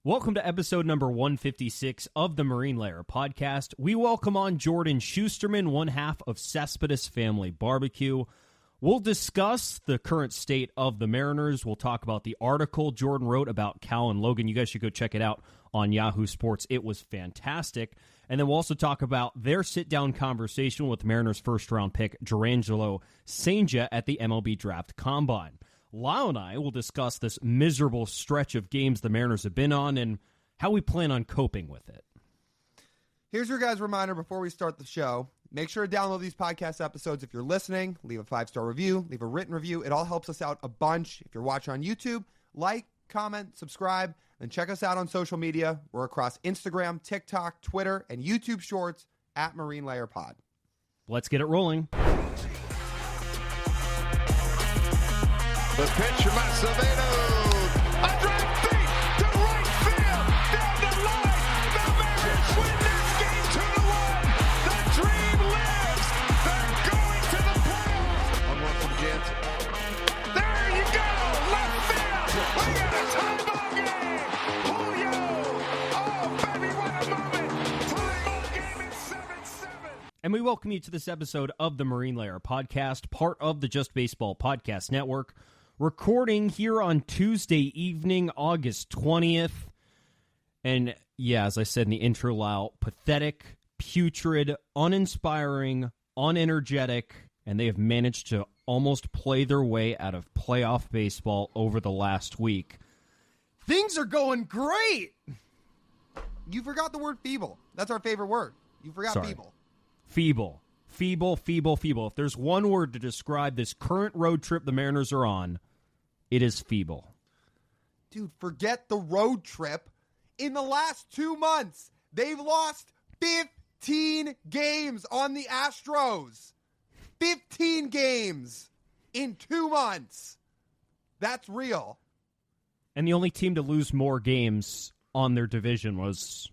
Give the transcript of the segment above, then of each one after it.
Welcome to episode number 156 of the Marine Layer podcast. We welcome on Jordan Shusterman, one half of Cespedes Family Barbecue. We'll discuss the current state of the Mariners. We'll talk about the article Jordan wrote about Cal and Logan. You guys should go check it out on Yahoo Sports. It was fantastic. And then we'll also talk about their sit-down conversation with Mariners first-round pick Jurrangelo Cijntje at the MLB Draft Combine. Lyle and I will discuss this miserable stretch of games the Mariners have been on and how we plan on coping with it. Here's your guys' reminder before we start the show. Make sure to download these podcast episodes if you're listening. Leave a 5-star review. Leave a written review. It all helps us out a bunch. If you're watching on YouTube, like, comment, subscribe, and check us out on social media. We're across Instagram, TikTok, Twitter, and YouTube Shorts at Marine Layer Pod. Let's get it rolling. The pitch from Cespedes. A drive deep to right field. Down the line. The Mariners win this game 2-1. The dream lives. They're going to the playoffs. 1-1 from Jansen. There you go. Left field. We got a tie ball game. Julio. Oh, baby, what a moment. Tie ball game at 7-7. And we welcome you to this episode of the Marine Layer podcast, part of the Just Baseball Podcast Network. Recording here on Tuesday evening, August 20th. And yeah, as I said in the intro, Lyle, pathetic, putrid, uninspiring, unenergetic, and they have managed to almost play their way out of playoff baseball over the last week. Things are going great. You forgot the word feeble. That's our favorite word. You forgot feeble. Feeble. Feeble. If there's one word to describe this current road trip the Mariners are on, it is feeble. Dude, forget the road trip. In the last 2 months, they've lost 15 games on the Astros. 15 games in 2 months. That's real. And the only team to lose more games on their division was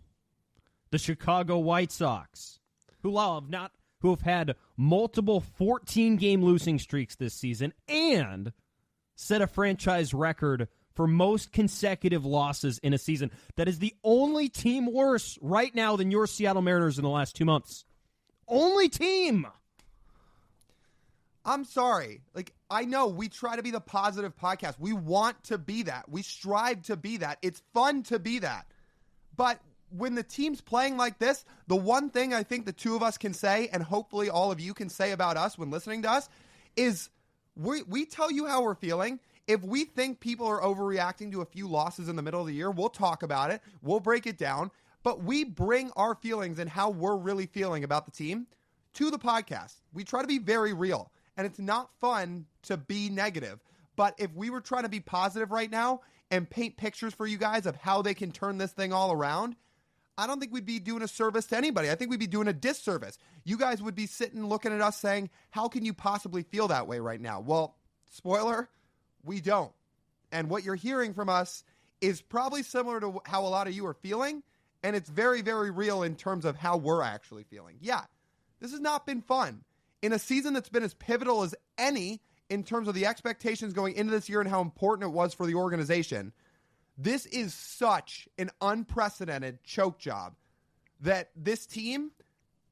the Chicago White Sox, who have had multiple 14-game losing streaks this season and set a franchise record for most consecutive losses in a season. That is the only team worse right now than your Seattle Mariners in the last 2 months. Only team. I'm sorry. I know we try to be the positive podcast. We want to be that. We strive to be that. It's fun to be that. But when the team's playing like this, the one thing I think the two of us can say, and hopefully all of you can say about us when listening to us, is we tell you how we're feeling. If we think people are overreacting to a few losses in the middle of the year, we'll talk about it. We'll break it down. But we bring our feelings and how we're really feeling about the team to the podcast. We try to be very real. And it's not fun to be negative. But if we were trying to be positive right now and paint pictures for you guys of how they can turn this thing all around, I don't think we'd be doing a service to anybody. I think we'd be doing a disservice. You guys would be sitting looking at us saying, how can you possibly feel that way right now? Well, spoiler, we don't. And what you're hearing from us is probably similar to how a lot of you are feeling, and it's very, very real in terms of how we're actually feeling. Yeah, this has not been fun. In a season that's been as pivotal as any in terms of the expectations going into this year and how important it was for the organization, this is such an unprecedented choke job that this team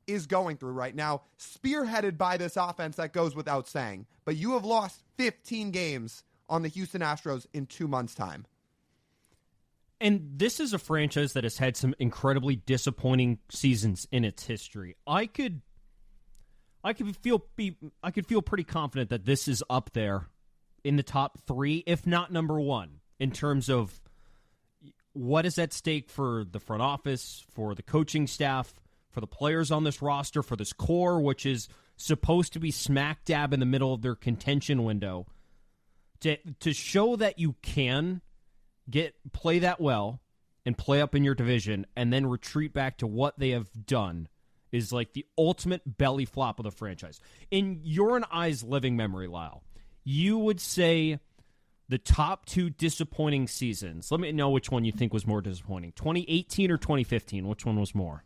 is going through right now, spearheaded by this offense that goes without saying. But you have lost 15 games on the Houston Astros in 2 months' time. And this is a franchise that has had some incredibly disappointing seasons in its history. I could feel pretty confident that this is up there in the top 3, if not number 1, in terms of what is at stake for the front office, for the coaching staff, for the players on this roster, for this core, which is supposed to be smack dab in the middle of their contention window. To show that you can play that well and play up in your division and then retreat back to what they have done is like the ultimate belly flop of the franchise. In your and I's living memory, Lyle, you would say the top 2 disappointing seasons. Let me know which one you think was more disappointing. 2018 or 2015? Which one was more?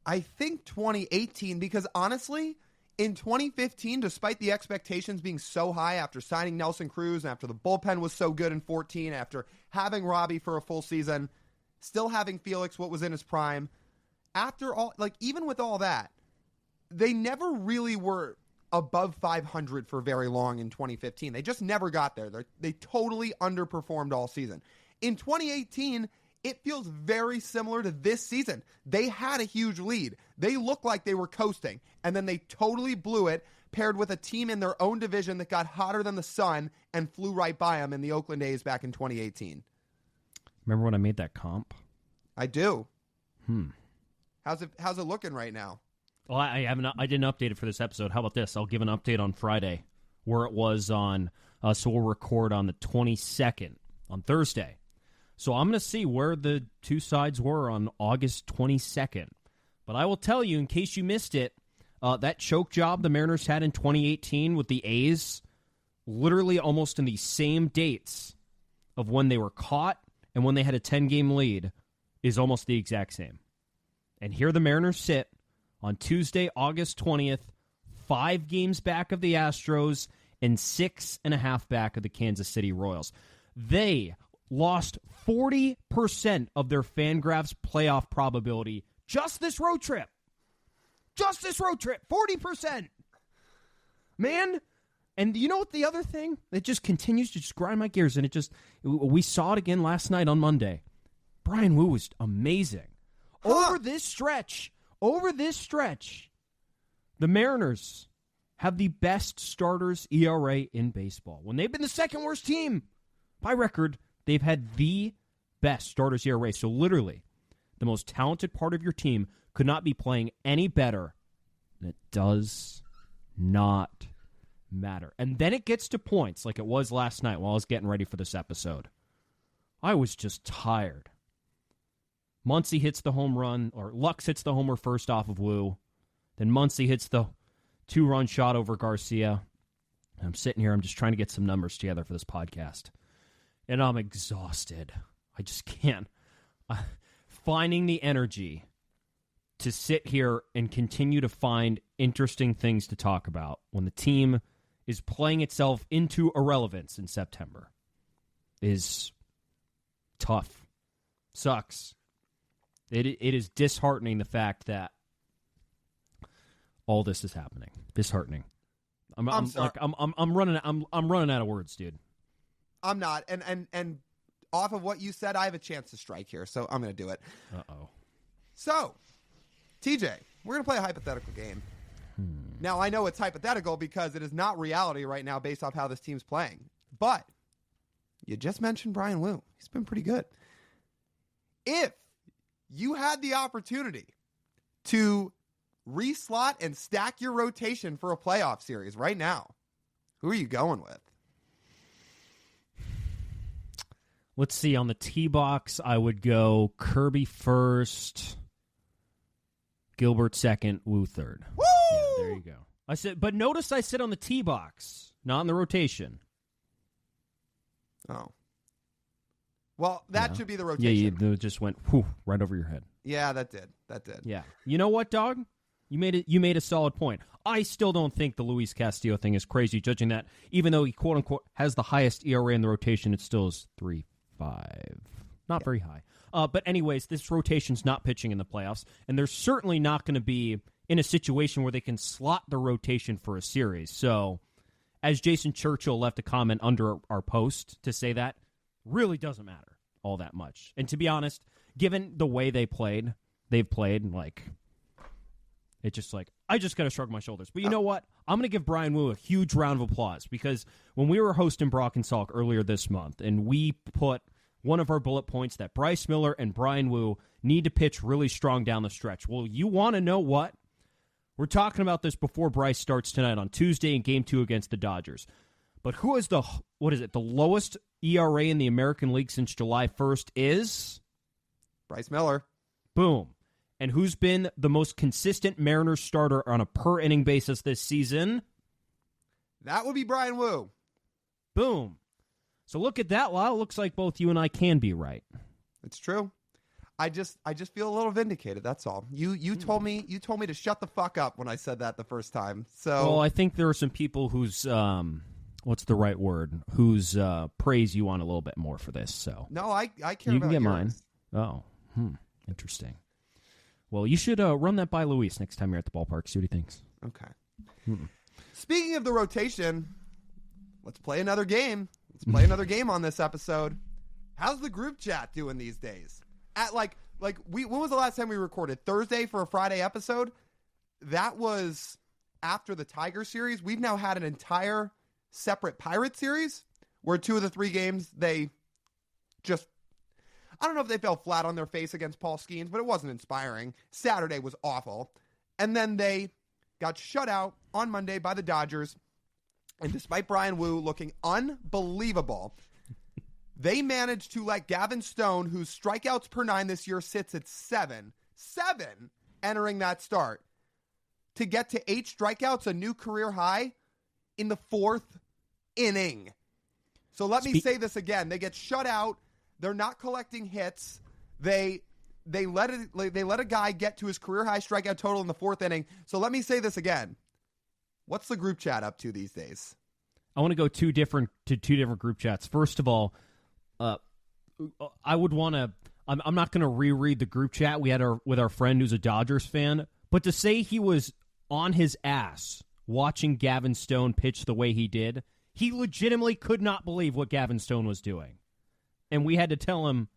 I think 2018, because honestly, In 2015, despite the expectations being so high after signing Nelson Cruz and after the bullpen was so good in 14, after having Robbie for a full season, still having Felix, what was in his prime, after all, like even with all that, they never really were above 500 for very long in 2015. They just never got there. They totally underperformed all season. In 2018, it feels very similar to this season. They had a huge lead. They looked like they were coasting, and then they totally blew it, paired with a team in their own division that got hotter than the sun and flew right by them in the Oakland A's back in 2018. Remember when I made that comp? I do. How's it looking right now? Well, I didn't update it for this episode. How about this? I'll give an update on Friday, where it was on. So we'll record on the 22nd on Thursday. So I'm going to see where the two sides were on August 22nd. But I will tell you, in case you missed it, that choke job the Mariners had in 2018 with the A's, literally almost in the same dates of when they were caught and when they had a 10-game lead, is almost the exact same. And here the Mariners sit on Tuesday, August 20th, 5 games back of the Astros and 6.5 back of the Kansas City Royals. They lost 40% of their Fangraphs playoff probability just this road trip. 40%. Man, and you know what the other thing? It just continues to just grind my gears, and we saw it again last night on Monday. Brian Wu was amazing. Over this stretch, the Mariners have the best starters ERA in baseball. When they've been the second worst team by record, they've had the best starters ERA. So literally, the most talented part of your team could not be playing any better. And it does not matter. And then it gets to points like it was last night while I was getting ready for this episode. I was just tired. Muncy hits the home run, or Lux hits the homer first off of Wu. Then Muncy hits the 2-run shot over Garcia. And I'm sitting here, I'm just trying to get some numbers together for this podcast. And I'm exhausted. I just can't. Finding the energy to sit here and continue to find interesting things to talk about when the team is playing itself into irrelevance in September is tough. Sucks. It is disheartening, the fact that all this is happening. Disheartening. I'm sorry. I'm running out of words, dude. I'm not. And off of what you said, I have a chance to strike here, so I'm going to do it. Uh-oh. So, TJ, we're going to play a hypothetical game. Now, I know it's hypothetical because it is not reality right now based off how this team's playing. But you just mentioned Brian Wu. He's been pretty good. If you had the opportunity to reslot and stack your rotation for a playoff series right now, who are you going with? Let's see. On the tee box, I would go Kirby first, Gilbert second, Wu third. Woo! Yeah, there you go. But notice I said on the tee box, not in the rotation. Oh. Well, that should be the rotation. Yeah, it just went right over your head. Yeah, that did. Yeah. You know what, dog? You made a solid point. I still don't think the Luis Castillo thing is crazy, judging that even though he quote unquote has the highest ERA in the rotation, it still is 3.5. Not very high. But anyways, this rotation's not pitching in the playoffs, and they're certainly not going to be in a situation where they can slot the rotation for a series. So, as Jason Churchill left a comment under our post to say that, really doesn't matter all that much. And to be honest, given the way they've played, like, it's just like, I just got to shrug my shoulders. But you know what? I'm going to give Brian Wu a huge round of applause because when we were hosting Brock and Salk earlier this month, and we put one of our bullet points that Bryce Miller and Brian Wu need to pitch really strong down the stretch. Well, you want to know what? We're talking about this before Bryce starts tonight on Tuesday in Game 2 against the Dodgers. But who is the lowest ERA in the American League since July 1st is? Bryce Miller. Boom. And who's been the most consistent Mariners starter on a per-inning basis this season? That would be Brian Wu. Boom. So look at that, Lyle. Looks like both you and I can be right. It's true. I just feel a little vindicated. That's all. You told me to shut the fuck up when I said that the first time. So well, I think there are some people whose what's the right word? Whose praise you want a little bit more for this. So no, I care. You about can get yours. mine. Oh, interesting. Well, you should run that by Luis next time you're at the ballpark. See what he thinks. Okay. Speaking of the rotation, let's play another game. Let's play another game on this episode. How's the group chat doing these days? At when was the last time we recorded? Thursday for a Friday episode? That was after the Tiger series. We've now had an entire separate Pirate series where 2 of the 3 games I don't know if they fell flat on their face against Paul Skeens, but it wasn't inspiring. Saturday was awful. And then they got shut out on Monday by the Dodgers. And despite Brian Wu looking unbelievable, they managed to let Gavin Stone, whose strikeouts per 9 this year sits at 7 entering that start, to get to 8 strikeouts, a new career high, in the 4th inning. So let me say this again. They get shut out. They're not collecting hits. They let a guy get to his career high strikeout total in the 4th inning. So let me say this again. What's the group chat up to these days? I want to go two different group chats. First of all, I would want to. I'm not going to reread the group chat we had with our friend who's a Dodgers fan, but to say he was on his ass watching Gavin Stone pitch the way he did, he legitimately could not believe what Gavin Stone was doing, and we had to tell him,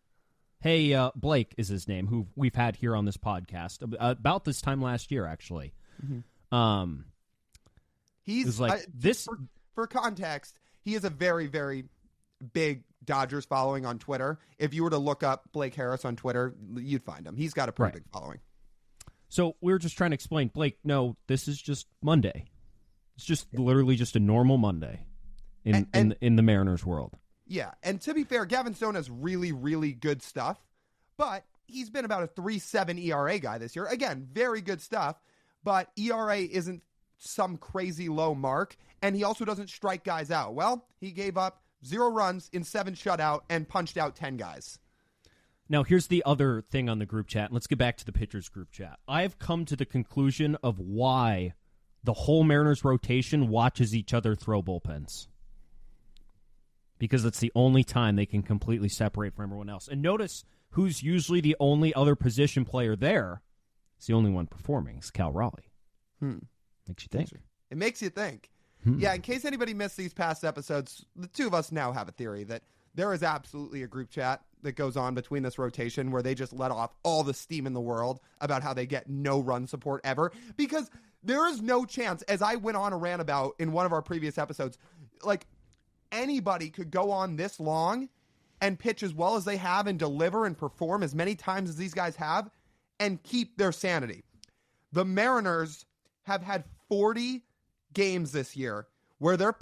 "Hey, Blake is his name, who we've had here on this podcast about this time last year, actually." Mm-hmm. He's like this. For context, he is a very, very big Dodgers following on Twitter. If you were to look up Blake Harris on Twitter, you'd find him. He's got a pretty big following. So we were just trying to explain, Blake, no, this is just Monday. It's just literally just a normal Monday in the Mariners world. Yeah, and to be fair, Gavin Stone has really, really good stuff, but he's been about a 3.7 ERA guy this year. Again, very good stuff, but ERA isn't some crazy low mark, and he also doesn't strike guys out. Well, he gave up 0 runs in 7 shutout and punched out 10 guys. Now, here's the other thing on the group chat. Let's get back to the pitchers group chat. I've come to the conclusion of why the whole Mariners rotation watches each other throw bullpens. Because it's the only time they can completely separate from everyone else. And notice who's usually the only other position player there. It's the only one performing. It's Cal Raleigh. Makes you think. It makes you think. Yeah, in case anybody missed these past episodes, the two of us now have a theory that there is absolutely a group chat that goes on between this rotation where they just let off all the steam in the world about how they get no run support ever. Because there is no chance, as I went on a rant about in one of our previous episodes, like anybody could go on this long and pitch as well as they have and deliver and perform as many times as these guys have and keep their sanity. The Mariners have had 40 games this year where their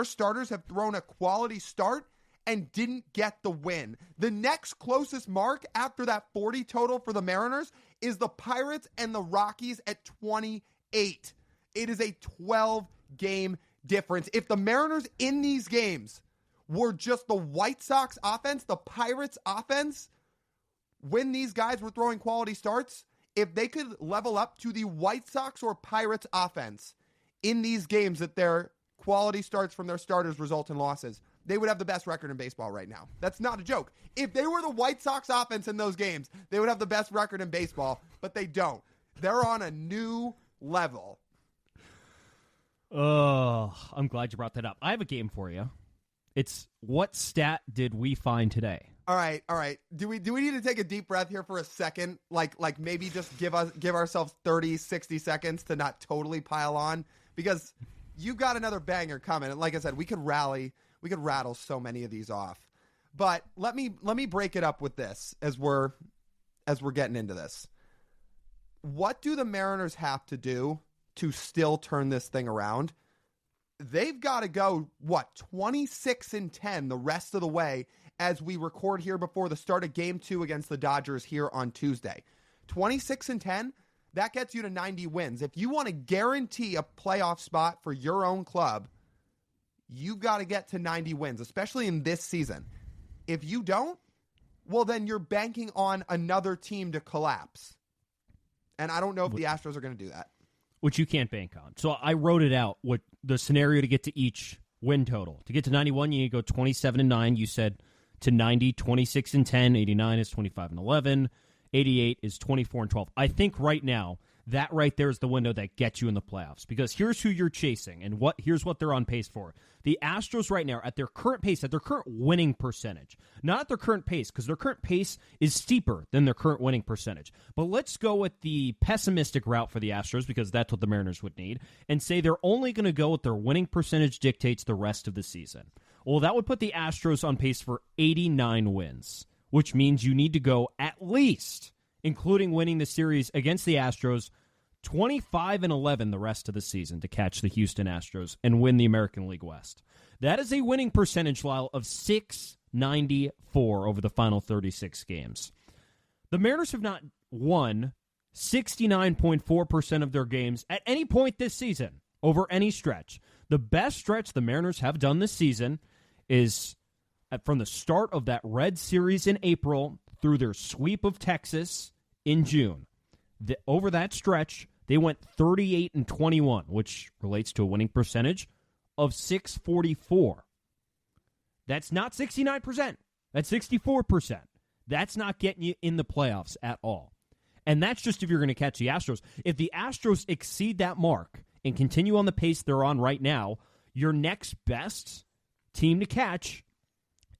starters have thrown a quality start and didn't get the win. The next closest mark after that 40 total for the Mariners is the Pirates and the Rockies at 28. It is a 12-game difference. If the Mariners in these games were just the White Sox offense, the Pirates offense, when these guys were throwing quality starts, if they could level up to the White Sox or Pirates offense in these games that their quality starts from their starters result in losses, they would have the best record in baseball right now. That's not a joke. If they were the White Sox offense in those games, they would have the best record in baseball, but they don't. They're on a new level. Oh, I'm glad you brought that up. I have a game for you. It's what stat did we find today? All right. Do we need to take a deep breath here for a second? Like maybe just give ourselves 30, 60 seconds to not totally pile on, because you've got another banger coming. And like I said, we could rattle so many of these off. But let me break it up with this as we're getting into this. What do the Mariners have to do to still turn this thing around? They've got to go 26-10 the rest of the way as we record here before the start of Game 2 against the Dodgers here on Tuesday. 26-10, that gets you to 90 wins. If you want to guarantee a playoff spot for your own club, you've got to get to 90 wins, especially in this season. If you don't, well, then you're banking on another team to collapse. And I don't know if the Astros are going to do that. Which you can't bank on. So I wrote it out, what the scenario to get to each win total. To get to 91, you need to go 27-9. You said to 90, 26-10. 89 is 25-11. 88 is 24-12. I think right now, that right there is the window that gets you in the playoffs. Because here's who you're chasing, and here's what they're on pace for. The Astros right now, at their current pace, at their current winning percentage, not at their current pace, because their current pace is steeper than their current winning percentage. But let's go with the pessimistic route for the Astros, because that's what the Mariners would need, and say they're only going to go with their winning percentage dictates the rest of the season. Well, that would put the Astros on pace for 89 wins, which means you need to go at least, including winning the series against the Astros, 25-11 the rest of the season to catch the Houston Astros and win the American League West. That is a winning percentage, Lyle, of .694 over the final 36 games. The Mariners have not won 69.4% of their games at any point this season, over any stretch. The best stretch the Mariners have done this season is from the start of that Red Series in April through their sweep of Texas in June. Over that stretch, they went 38-21, which relates to a winning percentage of .644. That's not 69%. That's 64%. That's not getting you in the playoffs at all. And that's just if you're going to catch the Astros. If the Astros exceed that mark and continue on the pace they're on right now, your next best team to catch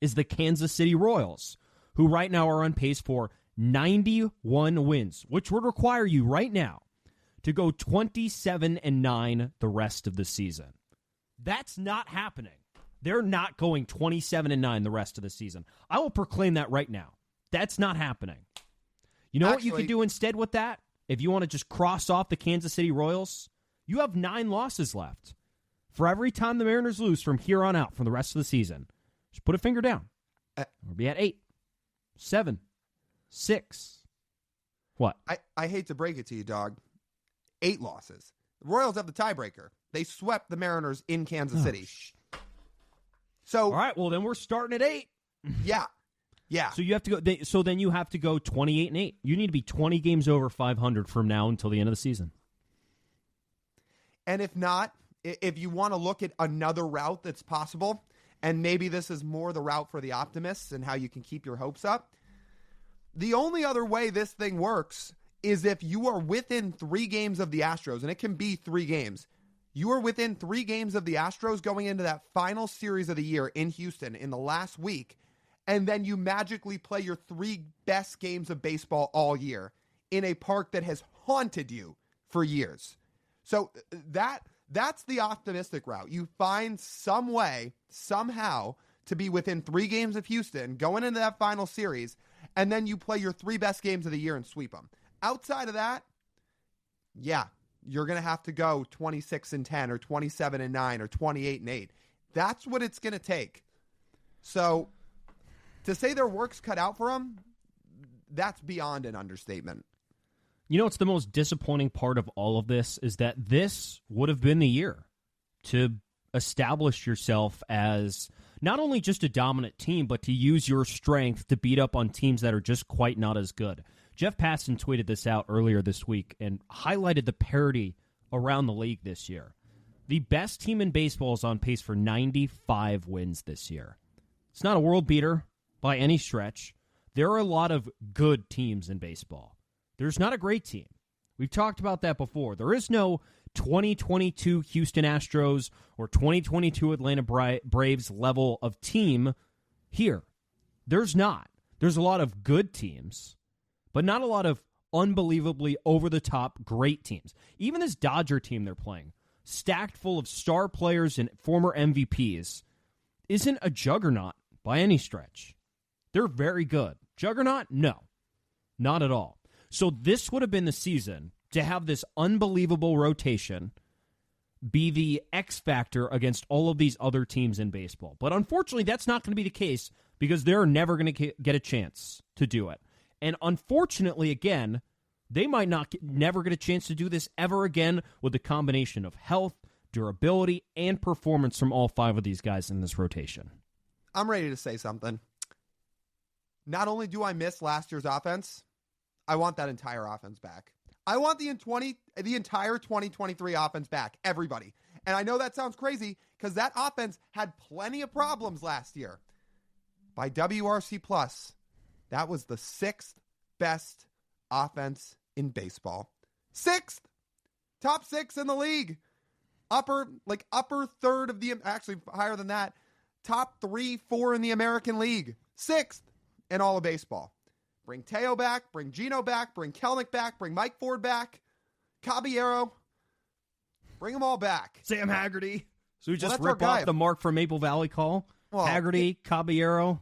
is the Kansas City Royals, who right now are on pace for 91 wins, which would require you right now to go 27-9 the rest of the season. That's not happening. They're not going 27-9 the rest of the season. I will proclaim that right now. That's not happening. You know what you can do instead with that? If you want to just cross off the Kansas City Royals, you have 9 losses left. For every time the Mariners lose from here on out, from the rest of the season, just put a finger down. We'll be at 8, 7, 6. What? I hate to break it to you, dog. 8 losses. The Royals have the tiebreaker. They swept the Mariners in Kansas City. So, all right, well, then we're starting at 8. Yeah. So you have to go. So then you have to go 28-8. You need to be 20 games over 500 from now until the end of the season. And if not, if you want to look at another route that's possible, and maybe this is more the route for the optimists and how you can keep your hopes up, the only other way this thing works is if you are within 3 games of the Astros, and it can be 3 games. You are within 3 games of the Astros going into that final series of the year in Houston in the last week, and then you magically play your 3 best games of baseball all year in a park that has haunted you for years. So that's the optimistic route. You find some way, somehow, to be within 3 games of Houston going into that final series, and then you play your 3 best games of the year and sweep them. Outside of that, yeah, you're going to have to go 26-10 or 27-9 or 28-8. That's what it's going to take. So to say their work's cut out for them, that's beyond an understatement. You know what's the most disappointing part of all of this is that this would have been the year to establish yourself as not only just a dominant team, but to use your strength to beat up on teams that are just quite not as good. Jeff Passan tweeted this out earlier this week and highlighted the parity around the league this year. The best team in baseball is on pace for 95 wins this year. It's not a world beater by any stretch. There are a lot of good teams in baseball. There's not a great team. We've talked about that before. There is no 2022 Houston Astros or 2022 Atlanta Braves level of team here. There's not. There's a lot of good teams, but not a lot of unbelievably over-the-top great teams. Even this Dodger team they're playing, stacked full of star players and former MVPs, isn't a juggernaut by any stretch. They're very good. Juggernaut? No. Not at all. So this would have been the season to have this unbelievable rotation be the X factor against all of these other teams in baseball. But unfortunately, that's not going to be the case because they're never going to get a chance to do it. And unfortunately, again, they might never get a chance to do this ever again with the combination of health, durability, and performance from all 5 of these guys in this rotation. I'm ready to say something. not only do I miss last year's offense, I want that entire offense back. I want the entire 2023 offense back, everybody. And I know that sounds crazy because that offense had plenty of problems last year. By WRC Plus, that was the 6th best offense in baseball. 6th! Top 6 in the league. Upper third of actually higher than that. Top 3, 4 in the American League. 6th in all of baseball. Bring Teo back, bring Gino back, bring Kelnick back, bring Mike Ford back, Caballero. Bring them all back. Sam Haggerty. So we just that's rip our off guy. the Mark from Maple Valley call. Well, Haggerty, Caballero,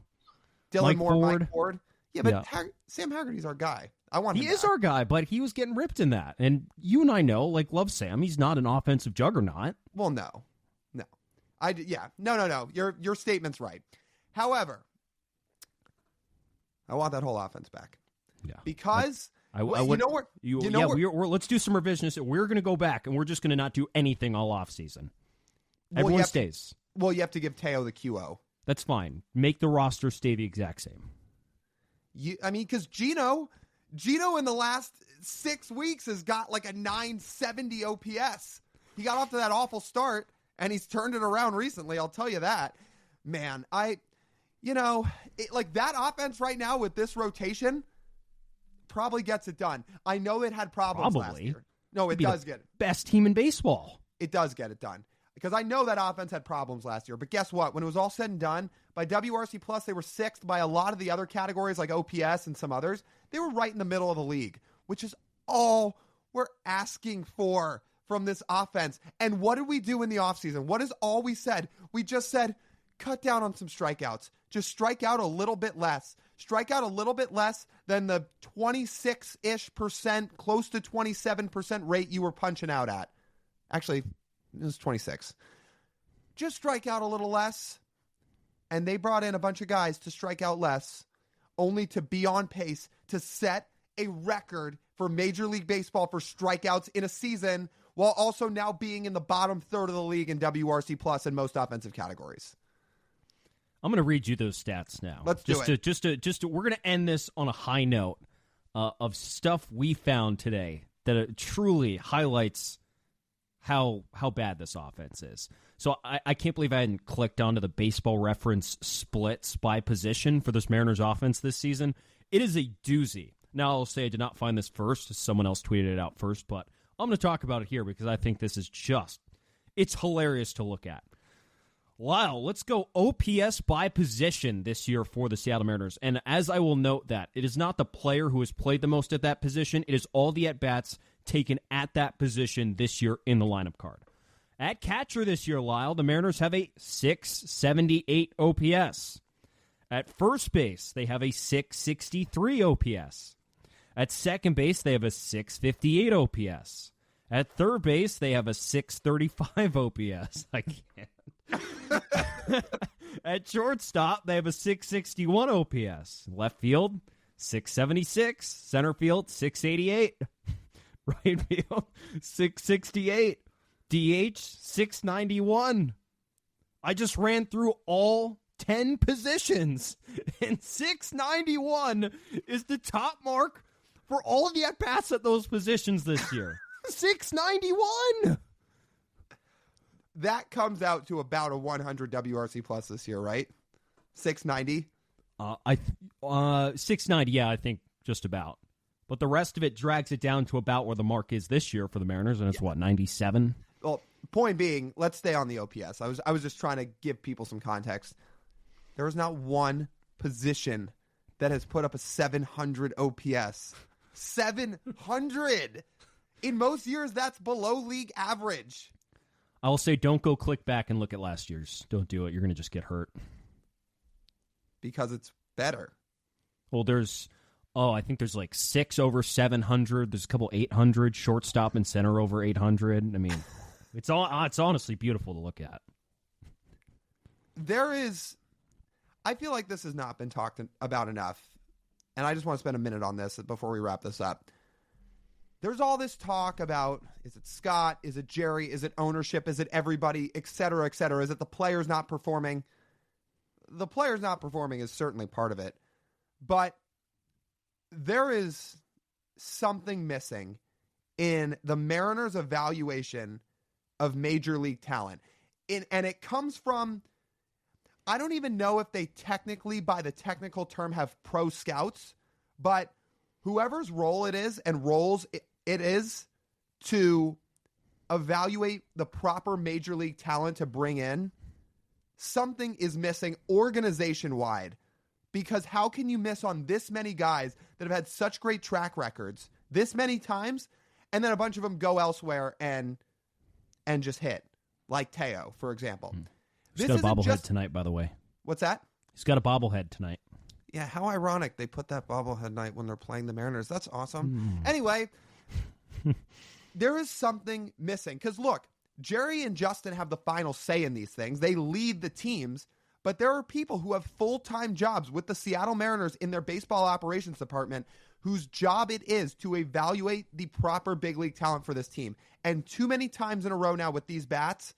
Dylan Mike Moore, Ford. Mike Ford. Yeah, but Sam Haggerty's our guy. I want him He is back. our guy, but he was getting ripped in that. And you and I know, love Sam. He's not an offensive juggernaut. Well, no. No. Your statement's right. However, I want that whole offense back. Yeah. Because let's do some revisions. We're going to go back, and we're just going to not do anything all offseason. Everyone stays. You have to give Teo the QO. That's fine. Make the roster stay the exact same. Because Gino in the last 6 weeks has got like a 970 OPS. He got off to that awful start, and he's turned it around recently. I'll tell you that. Man, that offense right now with this rotation probably gets it done. I know it had problems last year. No, it does get it. Best team in baseball. It does get it done. Because I know that offense had problems last year. But guess what? When it was all said and done, by WRC Plus, they were 6th by a lot of the other categories like OPS and some others. They were right in the middle of the league, which is all we're asking for from this offense. And what did we do in the offseason? What is all we said? We just said, cut down on some strikeouts. Just strike out a little bit less. Strike out a little bit less than the 26-ish%, close to 27% rate you were punching out at. Actually, it was 26. Just strike out a little less. And they brought in a bunch of guys to strike out less, only to be on pace to set a record for Major League Baseball for strikeouts in a season, while also now being in the bottom third of the league in WRC Plus in most offensive categories. I'm going to read you those stats now. Let's do it. We're going to end this on a high note of stuff we found today that truly highlights how bad this offense is. So I can't believe I hadn't clicked onto the Baseball Reference splits by position for this Mariners offense this season. It is a doozy. Now, I'll say I did not find this first. Someone else tweeted it out first, but I'm going to talk about it here because I think this is it's hilarious to look at. Lyle, let's go OPS by position this year for the Seattle Mariners. And as I will note that, it is not the player who has played the most at that position. It is all the at-bats taken at that position this year in the lineup card. At catcher this year, Lyle, the Mariners have a 678 OPS. At first base, they have a 663 OPS. At second base, they have a 658 OPS. At third base, they have a 635 OPS. I can't. At shortstop, they have a 661 OPS. Left field, 676. Center field, 688. Right field, 668. DH, 691. I just ran through all 10 positions, and 691 is the top mark for all of the at-bats at those positions this year. 691! That comes out to about a 100 WRC Plus this year, right? 690? 690, yeah, I think just about. But the rest of it drags it down to about where the mark is this year for the Mariners, and it's, 97? Well, point being, let's stay on the OPS. I was just trying to give people some context. There is not one position that has put up a 700 OPS. 700! In most years, that's below league average. I will say don't go click back and look at last year's. Don't do it. You're going to just get hurt. Because it's better. Well, I think there's like 6 over 700. There's a couple 800. Shortstop and center over 800. I mean, it's honestly beautiful to look at. I feel like this has not been talked about enough, and I just want to spend a minute on this before we wrap this up. There's all this talk about, is it Scott? Is it Jerry? Is it ownership? Is it everybody? Et cetera, et cetera. Is it the players not performing? The players not performing is certainly part of it. But there is something missing in the Mariners' evaluation of major league talent. And it comes from, I don't even know if they technically, by the technical term, have pro scouts, but whoever's role it is and roles it is to evaluate the proper major league talent to bring in, something is missing organization-wide. Because how can you miss on this many guys that have had such great track records this many times, and then a bunch of them go elsewhere and just hit, like Teo, for example. He's got a bobblehead tonight, by the way. What's that? He's got a bobblehead tonight. Yeah, how ironic they put that bobblehead night when they're playing the Mariners. That's awesome. Anyway, there is something missing. Because look, Jerry and Justin have the final say in these things. They lead the teams. But there are people who have full-time jobs with the Seattle Mariners in their baseball operations department whose job it is to evaluate the proper big league talent for this team. And too many times in a row now with these bats,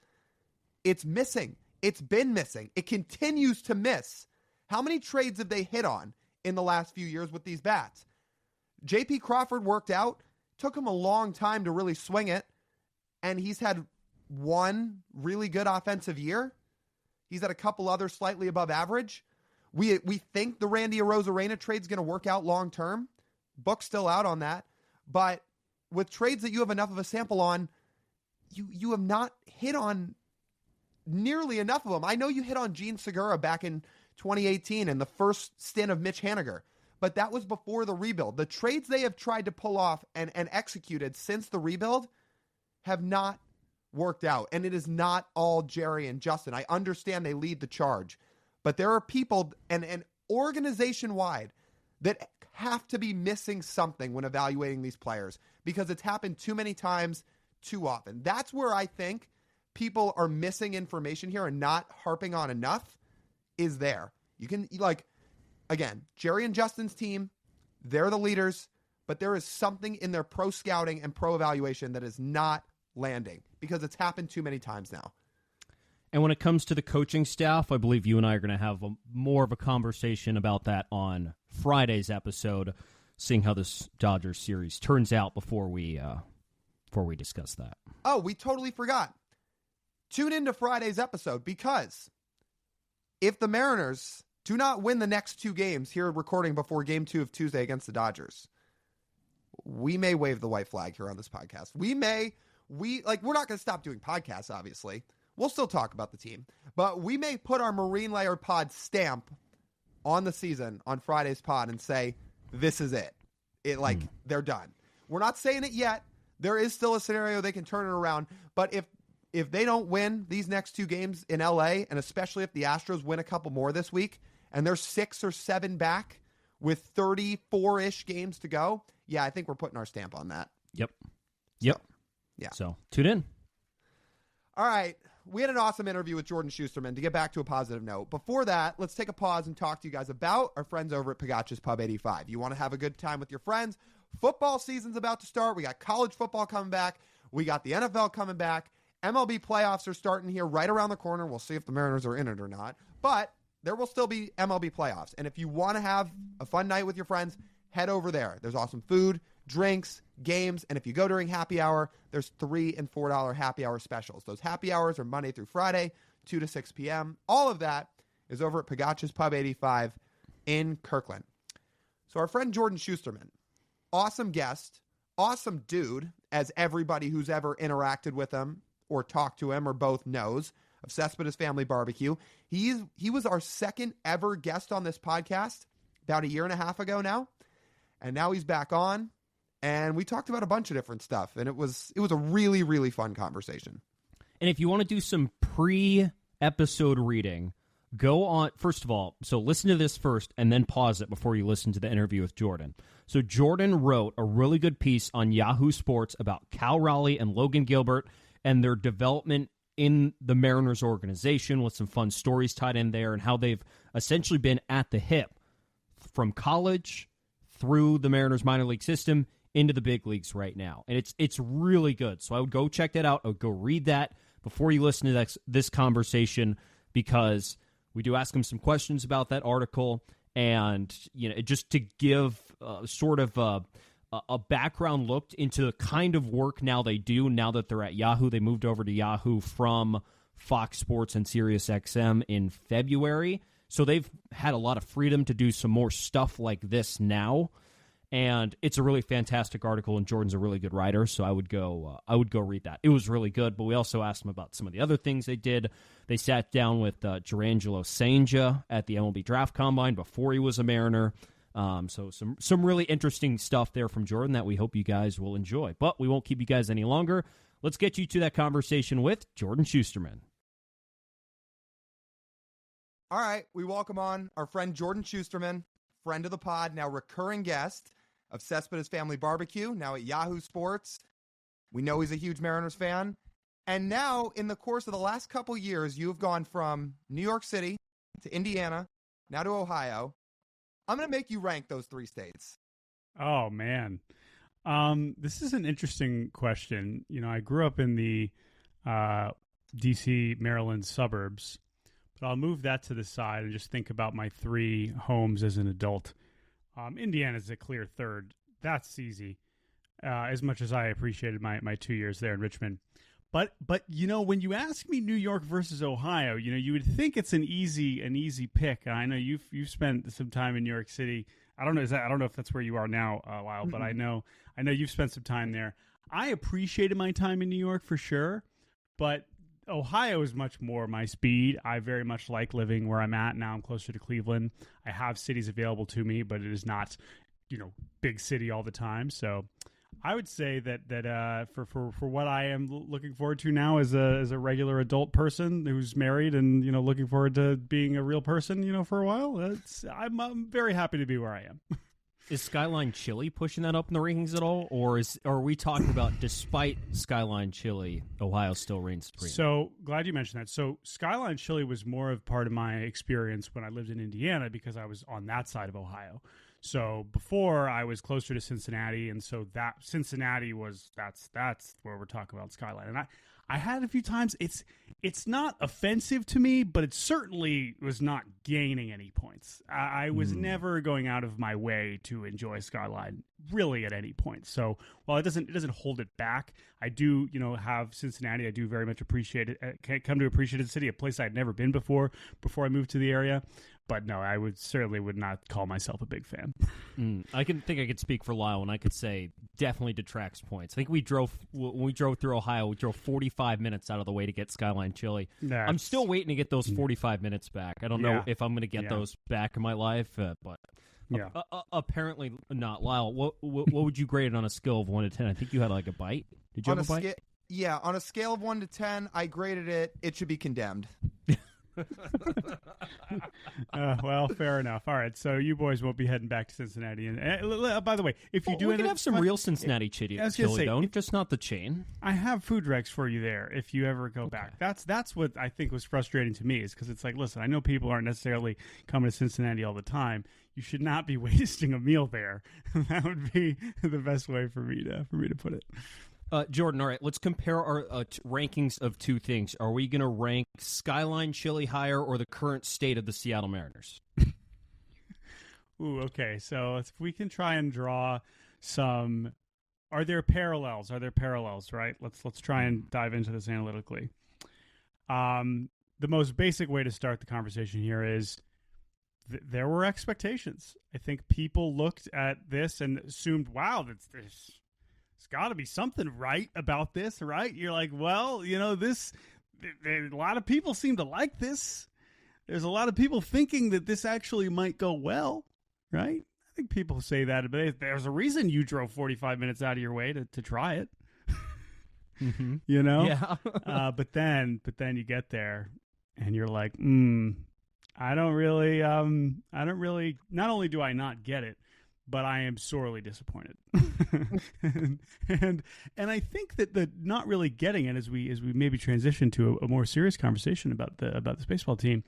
it's missing. It's been missing. It continues to miss. How many trades have they hit on in the last few years with these bats? J.P. Crawford worked out. Took him a long time to really swing it. And he's had one really good offensive year. He's had a couple other slightly above average. We think the Randy Arozarena trade's going to work out long term. Book's still out on that. But with trades that you have enough of a sample on, you have not hit on nearly enough of them. I know you hit on Gene Segura back in 2018 and the first stint of Mitch Haniger, but that was before the rebuild. The trades they have tried to pull off and executed since the rebuild have not worked out. And it is not all Jerry and Justin. I understand they lead the charge, but there are people and organization-wide that have to be missing something when evaluating these players because it's happened too many times, too often. That's where I think people are missing information here and not harping on enough is there. You can, like, again, Jerry and Justin's team, they're the leaders, but there is something in their pro scouting and pro evaluation that is not landing because it's happened too many times now. And when it comes to the coaching staff, I believe you and I are going to have more of a conversation about that on Friday's episode, seeing how this Dodgers series turns out before we discuss that. Oh, we totally forgot. Tune into Friday's episode because if the Mariners do not win the next two games here recording before Game 2 of Tuesday against the Dodgers, we may wave the white flag here on this podcast. We're not going to stop doing podcasts, obviously. We'll still talk about the team. But we may put our Marine Layer Pod stamp on the season on Friday's pod and say, this is it. They're done. We're not saying it yet. There is still a scenario they can turn it around. But if they don't win these next two games in LA, and especially if the Astros win a couple more this week, and they're 6 or 7 back with 34-ish games to go, yeah, I think we're putting our stamp on that. Yep. Yeah. So tune in. All right. We had an awesome interview with Jordan Shusterman to get back to a positive note. Before that, let's take a pause and talk to you guys about our friends over at Pagacci's Pub 85. You want to have a good time with your friends? Football season's about to start. We got college football coming back. We got the NFL coming back. MLB playoffs are starting here right around the corner. We'll see if the Mariners are in it or not. But there will still be MLB playoffs. And if you want to have a fun night with your friends, head over there. There's awesome food, drinks, games, and if you go during happy hour, there's $3 and $4 happy hour specials. Those happy hours are Monday through Friday, 2 to 6 p.m. All of that is over at Pagacci's Pub 85 in Kirkland. So our friend Jordan Shusterman, awesome guest, awesome dude, as everybody who's ever interacted with him or talked to him or both knows, of Cespedes Family Barbecue. He was our second ever guest on this podcast about 1.5 years ago now, and now he's back on. And we talked about a bunch of different stuff, and it was a really, really fun conversation. And if you want to do some pre-episode reading, go on, first of all, so listen to this first and then pause it before you listen to the interview with Jordan. So Jordan wrote a really good piece on Yahoo Sports about Cal Raleigh and Logan Gilbert and their development in the Mariners organization with some fun stories tied in there and how they've essentially been at the hip from college through the Mariners minor league system into the big leagues right now. And it's really good. So I would go check that out. I would go read that before you listen to this conversation, because we do ask him some questions about that article, And just to give sort of a background look into the kind of work now they do now that they're at Yahoo. They moved over to Yahoo from Fox Sports and SiriusXM in February. So they've had a lot of freedom to do some more stuff like this now. And it's a really fantastic article, and Jordan's a really good writer, so I would go read that. It was really good, but we also asked him about some of the other things they did. They sat down with Jurrangelo Cijntje at the MLB Draft Combine before he was a Mariner. So some really interesting stuff there from Jordan that we hope you guys will enjoy. But we won't keep you guys any longer. Let's get you to that conversation with Jordan Shusterman. All right, we welcome on our friend Jordan Shusterman, friend of the pod, now recurring guest of Cespedes Family Barbecue, now at Yahoo Sports. We know he's a huge Mariners fan. And now, in the course of the last couple years, you have gone from New York City to Indiana, now to Ohio. I'm going to make you rank those 3 states. Oh, man. This is an interesting question. I grew up in the D.C., Maryland suburbs, but I'll move that to the side and just think about my 3 homes as an adult. Indiana's a clear third. That's easy, as much as I appreciated my 2 years there in Richmond. But when you ask me New York versus Ohio, you would think it's an easy pick. I know you've spent some time in New York City. I don't know if that's where you are now, Lyle, but I know you've spent some time there. I appreciated my time in New York for sure, but Ohio is much more my speed. I very much like living where I'm at. Now I'm closer to Cleveland. I have cities available to me, but it is not, big city all the time. So I would say that for what I am looking forward to now as a regular adult person who's married and looking forward to being a real person for a while, I'm very happy to be where I am. Is Skyline Chili pushing that up in the rankings at all, or are we talking about despite Skyline Chili, Ohio still reigns supreme? So glad you mentioned that. So Skyline Chili was more of part of my experience when I lived in Indiana because I was on that side of Ohio. So before I was closer to Cincinnati, and so that Cincinnati was that's where we're talking about Skyline. And I had it a few times. It's not offensive to me, but it certainly was not gaining any points. I was never going out of my way to enjoy Skyline really at any point. So while it doesn't hold it back, I do have Cincinnati. I do very much appreciate it. Come to appreciate the city, a place I had never been before I moved to the area. But no, I would not call myself a big fan. I could speak for Lyle, and I could say definitely detracts points. I think when we drove through Ohio, we drove 45 minutes out of the way to get Skyline Chili. I'm still waiting to get those 45 minutes back. I don't know if I'm going to get those back in my life, but apparently not. Lyle, what would you grade it on a scale of 1 to 10? I think you had like a bite. Did you have a bite? Yeah, on a scale of 1 to 10, I graded it. It should be condemned. Well, fair enough. All right, so you boys won't be heading back to Cincinnati. And by the way, if you do, we can have some real Cincinnati chili, just not the chain. I have food wrecks for you there if you ever go back. That's what I think was frustrating to me, is because it's like, listen, I know people aren't necessarily coming to Cincinnati all the time. You should not be wasting a meal there. That would be the best way for me to put it. Jordan, all right, let's compare our rankings of 2 things. Are we going to rank Skyline Chili higher or the current state of the Seattle Mariners? Ooh, okay. So if we can try and draw some, are there parallels? Right? Let's try and dive into this analytically. The most basic way to start the conversation here is there were expectations. I think people looked at this and assumed, wow, there's got to be something right about this, right? You're like, well, a lot of people seem to like this. There's a lot of people thinking that this actually might go well, right? I think people say that, but there's a reason you drove 45 minutes out of your way to try it. Mm-hmm. Yeah. But then you get there and you're like, I don't really, not only do I not get it, but I am sorely disappointed. and I think that the not really getting it as we maybe transition to a more serious conversation about this baseball team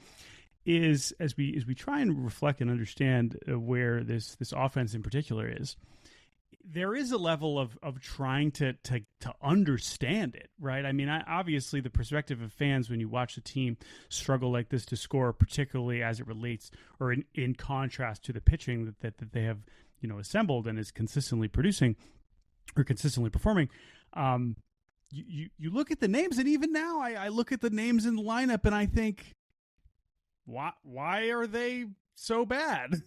is as we try and reflect and understand where this offense in particular is. there is a level of trying to understand it, right? I mean, obviously the perspective of fans when you watch the team struggle like this to score, particularly as it relates or in contrast to the pitching that they have, assembled and is consistently producing or consistently performing. You look at the names, and even now I look at the names in the lineup and I think, why are they so bad?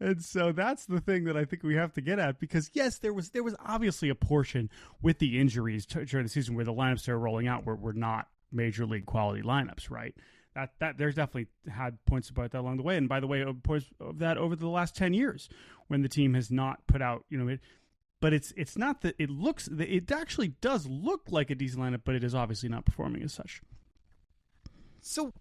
And so that's the thing that I think we have to get at, because yes, there was obviously a portion with the injuries during the season where the lineups they were rolling out were not major league quality lineups, right? That there's definitely had points about that along the way, and by the way, points of that over the last 10 years when the team has not put out, but it's not that it actually does look like a decent lineup, but it is obviously not performing as such. So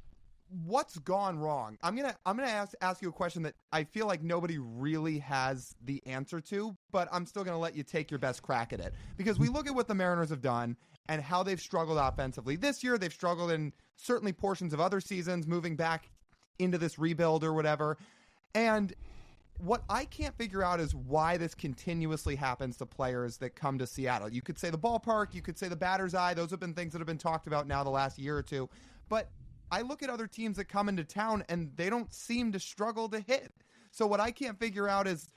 what's gone wrong? I'm gonna ask you a question that I feel like nobody really has the answer to, but I'm still gonna let you take your best crack at it, because we look at what the Mariners have done and how they've struggled offensively this year. They've struggled in certainly portions of other seasons, moving back into this rebuild or whatever. And what I can't figure out is why this continuously happens to players that come to Seattle. You could say the ballpark, you could say the batter's eye. Those have been things that have been talked about now the last year or two. But I look at other teams that come into town and they don't seem to struggle to hit. So what I can't figure out is,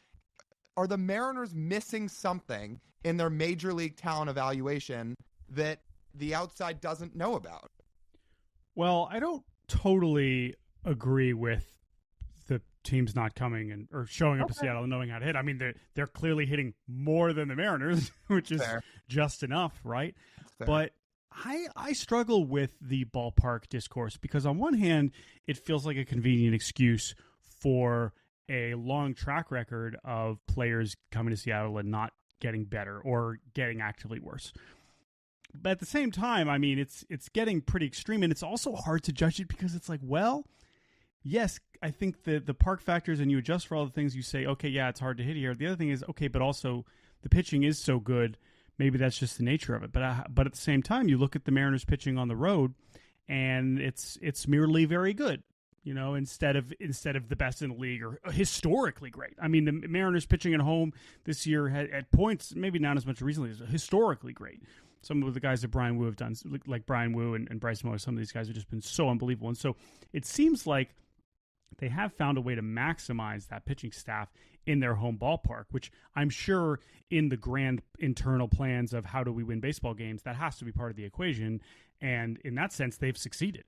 are the Mariners missing something in their major league talent evaluation that the outside doesn't know about? Well, I don't totally agree with the teams not coming or showing up to Seattle and knowing how to hit. I mean, they're clearly hitting more than the Mariners, which is just enough, right? But I struggle with the ballpark discourse, because on one hand, it feels like a convenient excuse for a long track record of players coming to Seattle and not getting better or getting actively worse. But at the same time, I mean, it's getting pretty extreme, and it's also hard to judge it, because it's like, well, yes, I think the park factors, and you adjust for all the things, you say, okay, yeah, it's hard to hit here. The other thing is, okay, but also the pitching is so good. Maybe that's just the nature of it. But at the same time, you look at the Mariners pitching on the road, and it's merely very good, instead of the best in the league or historically great. I mean, the Mariners pitching at home this year at points, maybe not as much recently, is historically great. Some of the guys that Brian Wu have done, like Brian Wu and Bryce Moore, some of these guys have just been so unbelievable. And so it seems like they have found a way to maximize that pitching staff in their home ballpark, which I'm sure in the grand internal plans of how do we win baseball games, that has to be part of the equation. And in that sense, they've succeeded.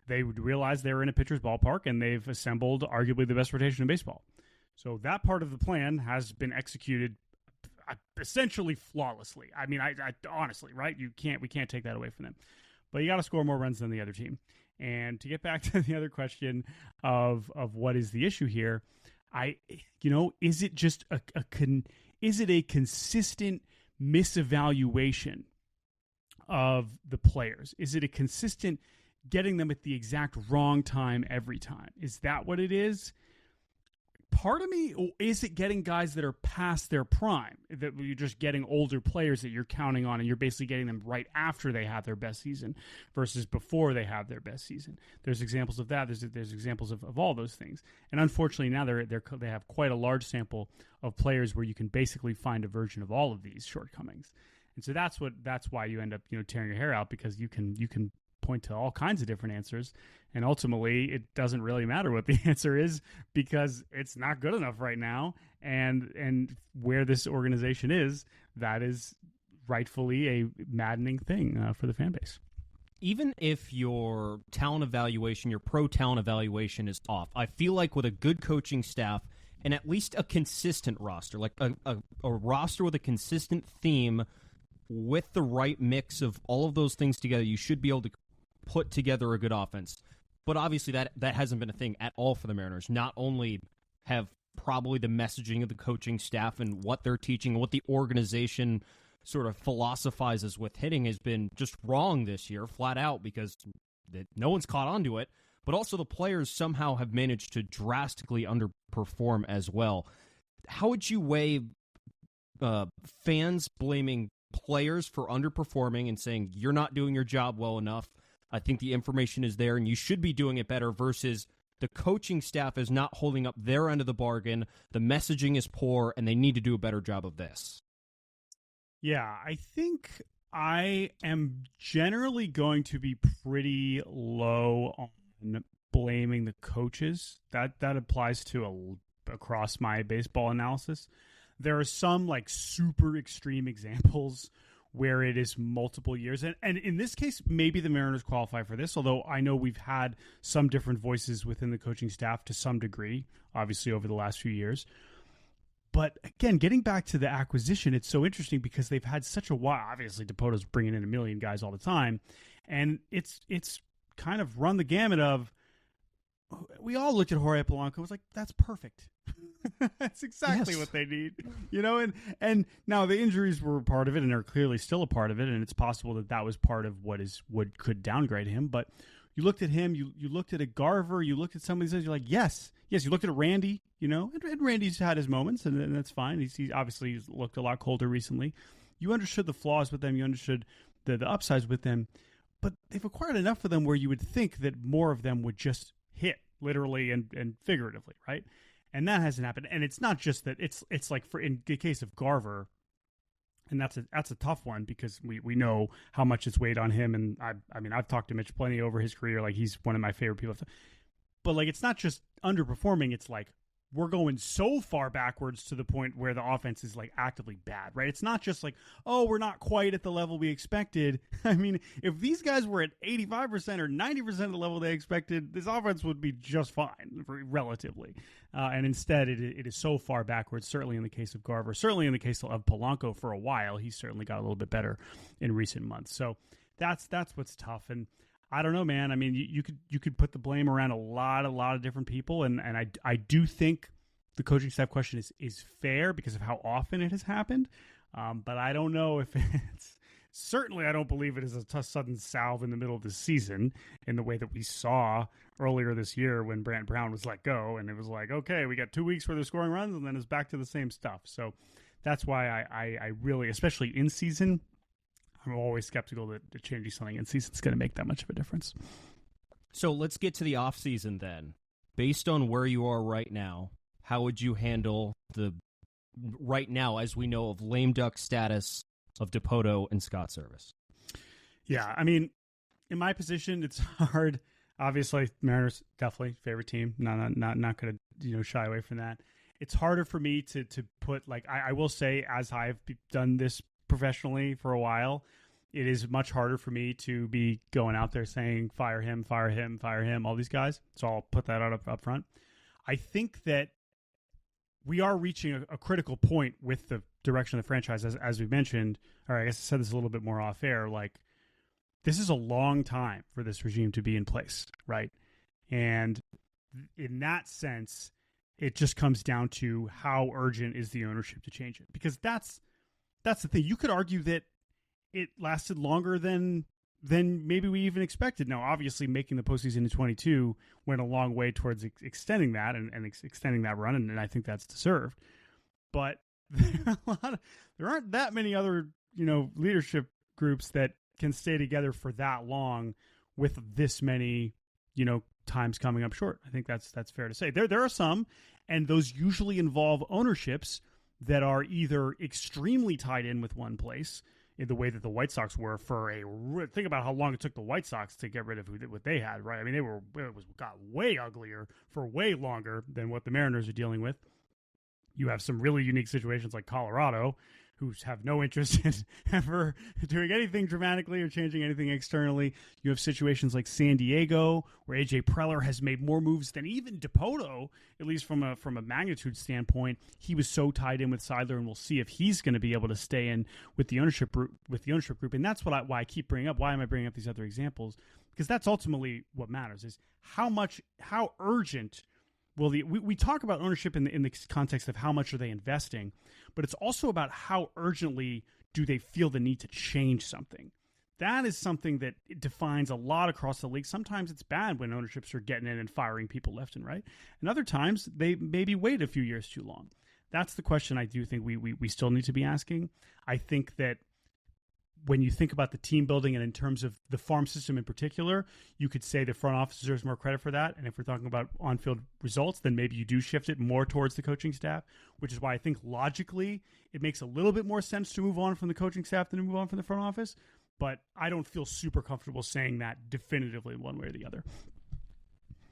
They realize they're in a pitcher's ballpark, and they've assembled arguably the best rotation in baseball. So that part of the plan has been executed essentially flawlessly. I mean, I honestly, right? We can't take that away from them. But you got to score more runs than the other team. And to get back to the other question of what is the issue here, is it just is it a consistent misevaluation of the players? Is it a consistent getting them at the exact wrong time every time? Is that what it is? Part of me, or is it getting guys that are past their prime, that you're just getting older players that you're counting on, and you're basically getting them right after they have their best season versus before they have their best season? There's examples of that. There's examples of all those things. And unfortunately now they have quite a large sample of players where you can basically find a version of all of these shortcomings. And so that's why you end up, tearing your hair out, because you can point to all kinds of different answers, and ultimately it doesn't really matter what the answer is, because it's not good enough right now, and where this organization is, that is rightfully a maddening thing for the fan base. Even if your talent evaluation, your pro talent evaluation is off, I feel like with a good coaching staff and at least a consistent roster, like a roster with a consistent theme with the right mix of all of those things together, you should be able to put together a good offense. But obviously that hasn't been a thing at all for the Mariners. Not only have probably the messaging of the coaching staff and what they're teaching and what the organization sort of philosophizes with hitting has been just wrong this year, flat out, because no one's caught on to it, but also the players somehow have managed to drastically underperform as well. How would you weigh fans blaming players for underperforming and saying you're not doing your job well enough, I think the information is there and you should be doing it better, versus the coaching staff is not holding up their end of the bargain, the messaging is poor, and they need to do a better job of this? Yeah, I think I am generally going to be pretty low on blaming the coaches. That applies to across my baseball analysis. There are some like super extreme examples where it is multiple years. And in this case, maybe the Mariners qualify for this, although I know we've had some different voices within the coaching staff to some degree, obviously over the last few years. But again, getting back to the acquisition, it's so interesting because they've had such a while. Obviously, Dipoto's bringing in a million guys all the time. And it's kind of run the gamut of, we all looked at Jorge Polanco and was like, that's perfect. That's exactly what they need, and now the injuries were part of it and are clearly still a part of it. And it's possible that was part of what could downgrade him. But you looked at him, you looked at a Garver, you looked at some of these guys, you're like, yes, you looked at Randy, and Randy's had his moments and that's fine. He's obviously looked a lot colder recently. You understood the flaws with them. You understood the upsides with them, but they've acquired enough of them where you would think that more of them would just hit literally and figuratively. Right. And that hasn't happened. And it's not just that it's like in the case of Garver, and that's a tough one because we know how much it's weighed on him. And I mean, I've talked to Mitch plenty over his career. Like, he's one of my favorite people. But like, it's not just underperforming. It's like, we're going so far backwards to the point where the offense is like actively bad, right? It's not just like, oh, we're not quite at the level we expected. I mean, if these guys were at 85% or 90% of the level they expected, this offense would be just fine, relatively. And instead, it is so far backwards, certainly in the case of Garver, certainly in the case of Polanco for a while. He's certainly got a little bit better in recent months. So that's what's tough. And I don't know, man. I mean, you could put the blame around a lot of different people, and I do think the coaching staff question is fair because of how often it has happened. But I don't know if it's certainly. I don't believe it is a sudden salve in the middle of the season in the way that we saw earlier this year when Brant Brown was let go, and it was like, okay, we got 2 weeks worth of scoring runs, and then it's back to the same stuff. So that's why I really, especially in season, I'm always skeptical that changing something in season is going to make that much of a difference. So let's get to the offseason then. Based on where you are right now, how would you handle the right now, as we know, of lame duck status of Dipoto and Scott Service? Yeah, I mean, in my position, it's hard. Obviously, Mariners definitely favorite team. Not going to shy away from that. It's harder for me to put, like, I will say, as I've done this professionally for a while, it is much harder for me to be going out there saying fire him, all these guys. So I'll put that out up front. I think that we are reaching a critical point with the direction of the franchise, as we mentioned. Or I guess I said this a little bit more off air. Like, this is a long time for this regime to be in place, right? And in that sense, it just comes down to how urgent is the ownership to change it, because that's the thing. You could argue that it lasted longer than maybe we even expected. Now, obviously, making the postseason in 22 went a long way towards extending that and extending that run, and I think that's deserved. But there aren't that many other leadership groups that can stay together for that long with this many times coming up short. I think that's fair to say. There are some, and those usually involve ownerships that are either extremely tied in with one place, in the way that the White Sox were think about how long it took the White Sox to get rid of what they had, right? I mean, got way uglier for way longer than what the Mariners are dealing with. You have some really unique situations like Colorado, who have no interest in ever doing anything dramatically or changing anything externally. You have situations like San Diego, where A.J. Preller has made more moves than even Dipoto, at least from a magnitude standpoint. He was so tied in with Seidler, and we'll see if he's going to be able to stay in with the ownership group. And that's why I keep bringing up. Why am I bringing up these other examples? Because that's ultimately what matters: is how urgent. Well, we talk about ownership in the context of how much are they investing, but it's also about how urgently do they feel the need to change something. That is something that defines a lot across the league. Sometimes it's bad when ownerships are getting in and firing people left and right, and other times they maybe wait a few years too long. That's the question I do think we still need to be asking. I think that when you think about the team building and in terms of the farm system in particular, you could say the front office deserves more credit for that. And if we're talking about on-field results, then maybe you do shift it more towards the coaching staff, which is why I think logically it makes a little bit more sense to move on from the coaching staff than to move on from the front office. But I don't feel super comfortable saying that definitively one way or the other.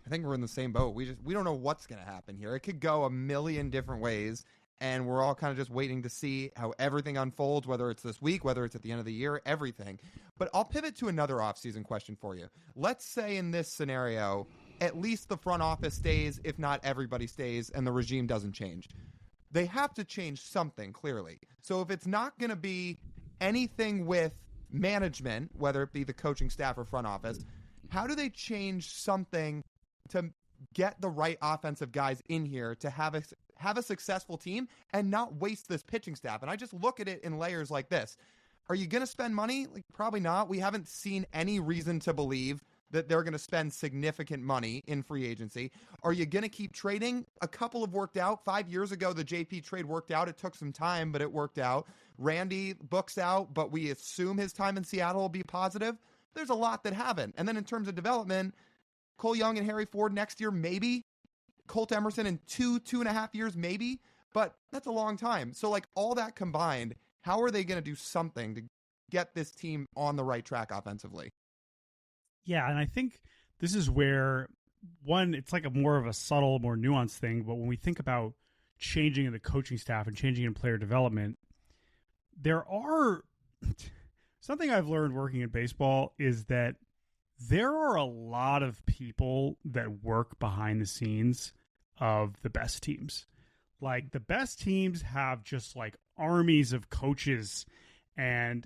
I think we're in the same boat. We don't know what's going to happen here. It could go a million different ways. And we're all kind of just waiting to see how everything unfolds, whether it's this week, whether it's at the end of the year, everything. But I'll pivot to another offseason question for you. Let's say in this scenario, at least the front office stays, if not everybody stays, and the regime doesn't change. They have to change something, clearly. So if it's not going to be anything with management, whether it be the coaching staff or front office, how do they change something to get the right offensive guys in here to have a successful team and not waste this pitching staff? And I just look at it in layers like this. Are you going to spend money? Like, probably not. We haven't seen any reason to believe that they're going to spend significant money in free agency. Are you going to keep trading? A couple have worked out. 5 years ago, the JP trade worked out. It took some time, but it worked out. Randy books out, but we assume his time in Seattle will be positive. There's a lot that haven't. And then in terms of development, Cole Young and Harry Ford next year, maybe. Colt Emerson in 2.5 years, maybe. But that's a long time. So, like, all that combined, how are they going to do something to get this team on the right track offensively? Yeah, and I think this is where, one, it's like a more of a subtle, more nuanced thing. But when we think about changing in the coaching staff and changing in player development, there are something I've learned working in baseball is that there are a lot of people that work behind the scenes of the best teams. Like, the best teams have just like armies of coaches and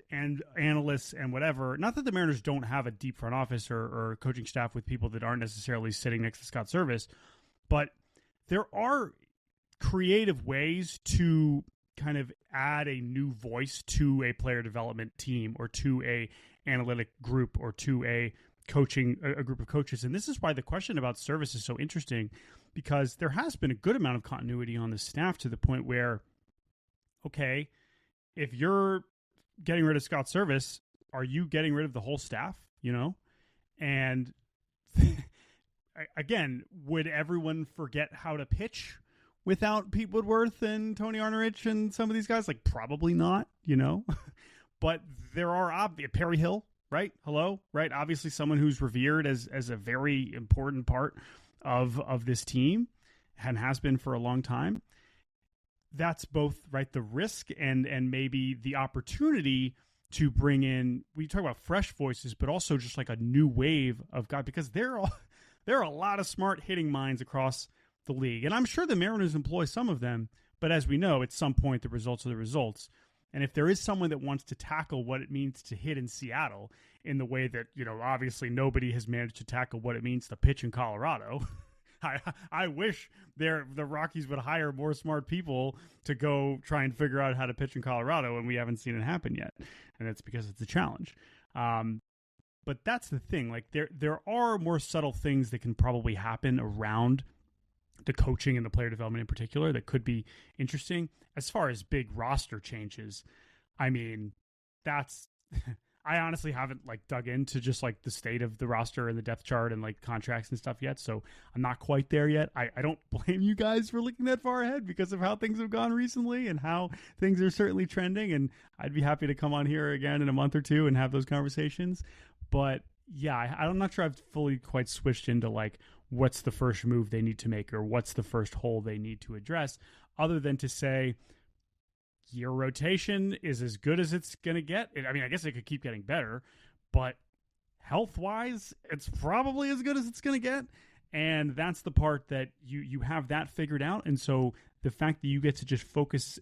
analysts and whatever. Not that the Mariners don't have a deep front office or coaching staff with people that aren't necessarily sitting next to Scott Service, but there are creative ways to kind of add a new voice to a player development team or to a analytic group or to a group of coaches. And this is why the question about Service is so interesting, because there has been a good amount of continuity on the staff to the point where, okay, if you're getting rid of Scott Service, are you getting rid of the whole staff? You know? And again, would everyone forget how to pitch without Pete Woodworth and Tony Arnerich and some of these guys? Like, probably not, you know? But there are Perry Hill, right? Hello, right? Obviously someone who's revered as a very important part of this team and has been for a long time. That's both, right, the risk and maybe the opportunity to bring in, we talk about fresh voices, but also just like a new wave of guys, because there are a lot of smart hitting minds across the league. And I'm sure the Mariners employ some of them, but as we know, at some point, the results are the results. And if there is someone that wants to tackle what it means to hit in Seattle in the way that, you know, obviously nobody has managed to tackle what it means to pitch in Colorado, I wish the Rockies would hire more smart people to go try and figure out how to pitch in Colorado, and we haven't seen it happen yet. And it's because it's a challenge. But that's the thing. Like, there are more subtle things that can probably happen around the coaching and the player development in particular that could be interesting. As far as big roster changes, I mean, that's I honestly haven't like dug into just like the state of the roster and the depth chart and like contracts and stuff yet, so I'm not quite there yet. I don't blame you guys for looking that far ahead because of how things have gone recently and how things are certainly trending, and I'd be happy to come on here again in a month or two and have those conversations. But yeah, I'm not sure I've fully quite switched into like what's the first move they need to make or what's the first hole they need to address, other than to say your rotation is as good as it's going to get. I mean, I guess it could keep getting better, but health-wise, it's probably as good as it's going to get. And that's the part that you have that figured out. And so the fact that you get to just focus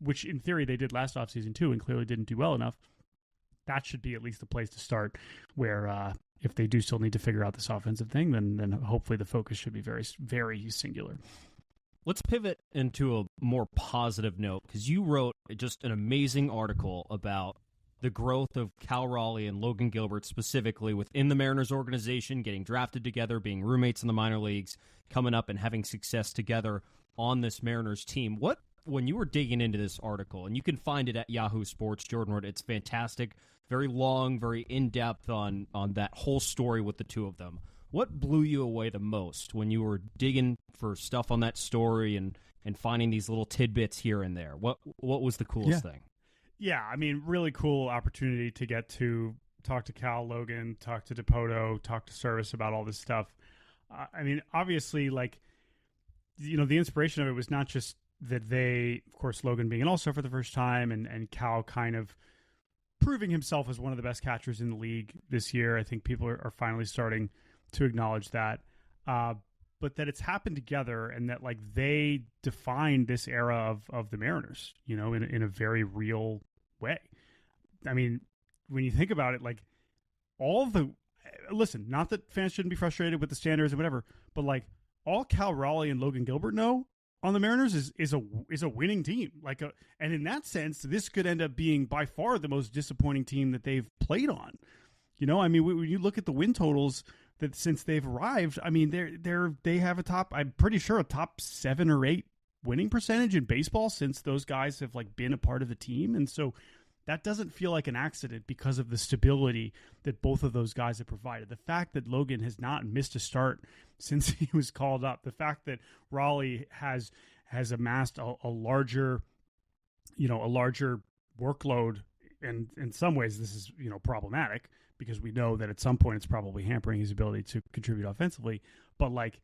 which in theory they did last offseason too and clearly didn't do well enough, that should be at least a place to start where if they do still need to figure out this offensive thing, then hopefully the focus should be very, very singular. Let's pivot into a more positive note, because you wrote just an amazing article about the growth of Cal Raleigh and Logan Gilbert specifically within the Mariners organization, getting drafted together, being roommates in the minor leagues, coming up and having success together on this Mariners team. What when you were digging into this article, and you can find it at Yahoo Sports, Jordan wrote it's fantastic, very long, very in-depth on that whole story with the two of them. What blew you away the most when you were digging for stuff on that story and finding these little tidbits here and there? What was the coolest thing? Yeah, I mean, really cool opportunity to get to talk to Cal, Logan, talk to Dipoto, talk to Service about all this stuff. I mean, obviously, like, you know, the inspiration of it was not just that they, of course, Logan being an all-star for the first time and Cal kind of proving himself as one of the best catchers in the league this year. I think people are finally starting to acknowledge that. But that it's happened together and that, like, they defined this era of the Mariners, you know, in a very real way. I mean, when you think about it, like, listen, not that fans shouldn't be frustrated with the standards and whatever, but, like, all Cal Raleigh and Logan Gilbert know on the Mariners is a winning team. And in that sense, this could end up being by far the most disappointing team that they've played on. You know, I mean, when you look at the win totals that since they've arrived, I mean, they have I'm pretty sure a top 7 or 8 winning percentage in baseball since those guys have, like, been a part of the team. And so that doesn't feel like an accident because of the stability that both of those guys have provided. The fact that Logan has not missed a start since he was called up, the fact that Raleigh has amassed a larger workload, and in some ways this is, you know, problematic because we know that at some point it's probably hampering his ability to contribute offensively. But, like,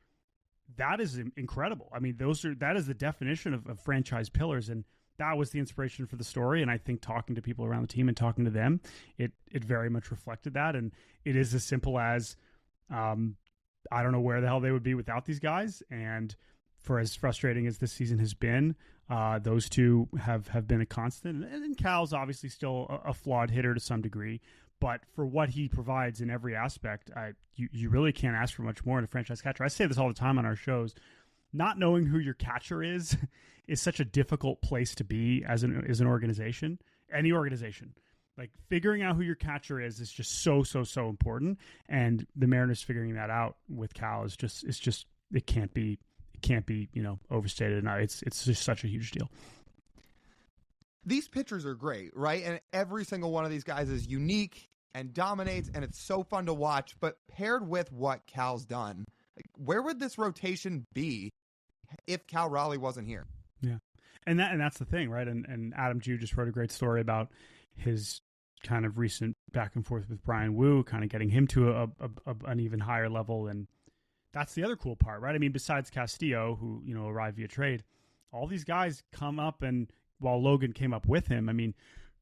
that is incredible. I mean, that is the definition of franchise pillars, and that was the inspiration for the story. And I think talking to people around the team and talking to them, it very much reflected that. And it is as simple as, I don't know where the hell they would be without these guys. And for as frustrating as this season has been, those two have been a constant. And Cal's obviously still a flawed hitter to some degree, but for what he provides in every aspect, you really can't ask for much more in a franchise catcher. I say this all the time on our shows. Not knowing who your catcher is such a difficult place to be as an organization, any organization. Like, figuring out who your catcher is just so important. And the Mariners figuring that out with Cal is just it can't be, you know, overstated. No, it's just such a huge deal. These pitchers are great, right? And every single one of these guys is unique and dominates, and it's so fun to watch. But paired with what Cal's done, like, where would this rotation be if Cal Raleigh wasn't here? Yeah, and that's the thing, right? And Adam Jew just wrote a great story about his kind of recent back and forth with Brian Wu, kind of getting him to an even higher level. And that's the other cool part, right? I mean, besides Castillo, who, you know, arrived via trade, all these guys come up, and while Logan came up with him, I mean,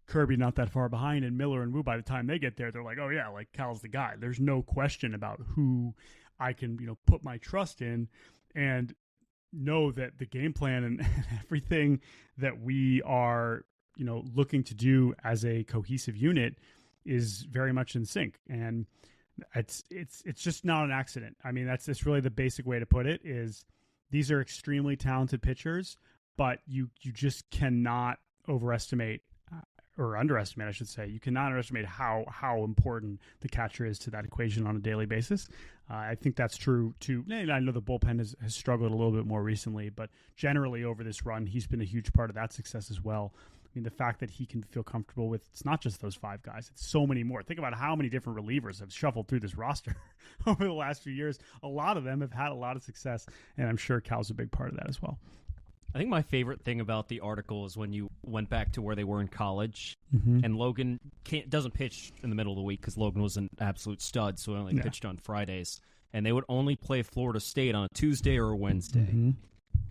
Kirby not that far behind, and Miller and Wu, by the time they get there, they're like, oh yeah, like, Cal's the guy. There's no question about who I can, you know, put my trust in and know that the game plan and everything that we are, you know, looking to do as a cohesive unit is very much in sync. And it's just not an accident. I mean, that's really the basic way to put it. Is these are extremely talented pitchers, but you just cannot overestimate or underestimate, I should say. You cannot underestimate how important the catcher is to that equation on a daily basis. I think that's true too. I know the bullpen has struggled a little bit more recently, but generally over this run, he's been a huge part of that success as well. I mean, the fact that he can feel comfortable with, it's not just those 5 guys, it's so many more. Think about how many different relievers have shuffled through this roster over the last few years. A lot of them have had a lot of success, and I'm sure Cal's a big part of that as well. I think my favorite thing about the article is when you went back to where they were in college, and Logan doesn't pitch in the middle of the week because Logan was an absolute stud, so he only pitched on Fridays. And they would only play Florida State on a Tuesday or a Wednesday.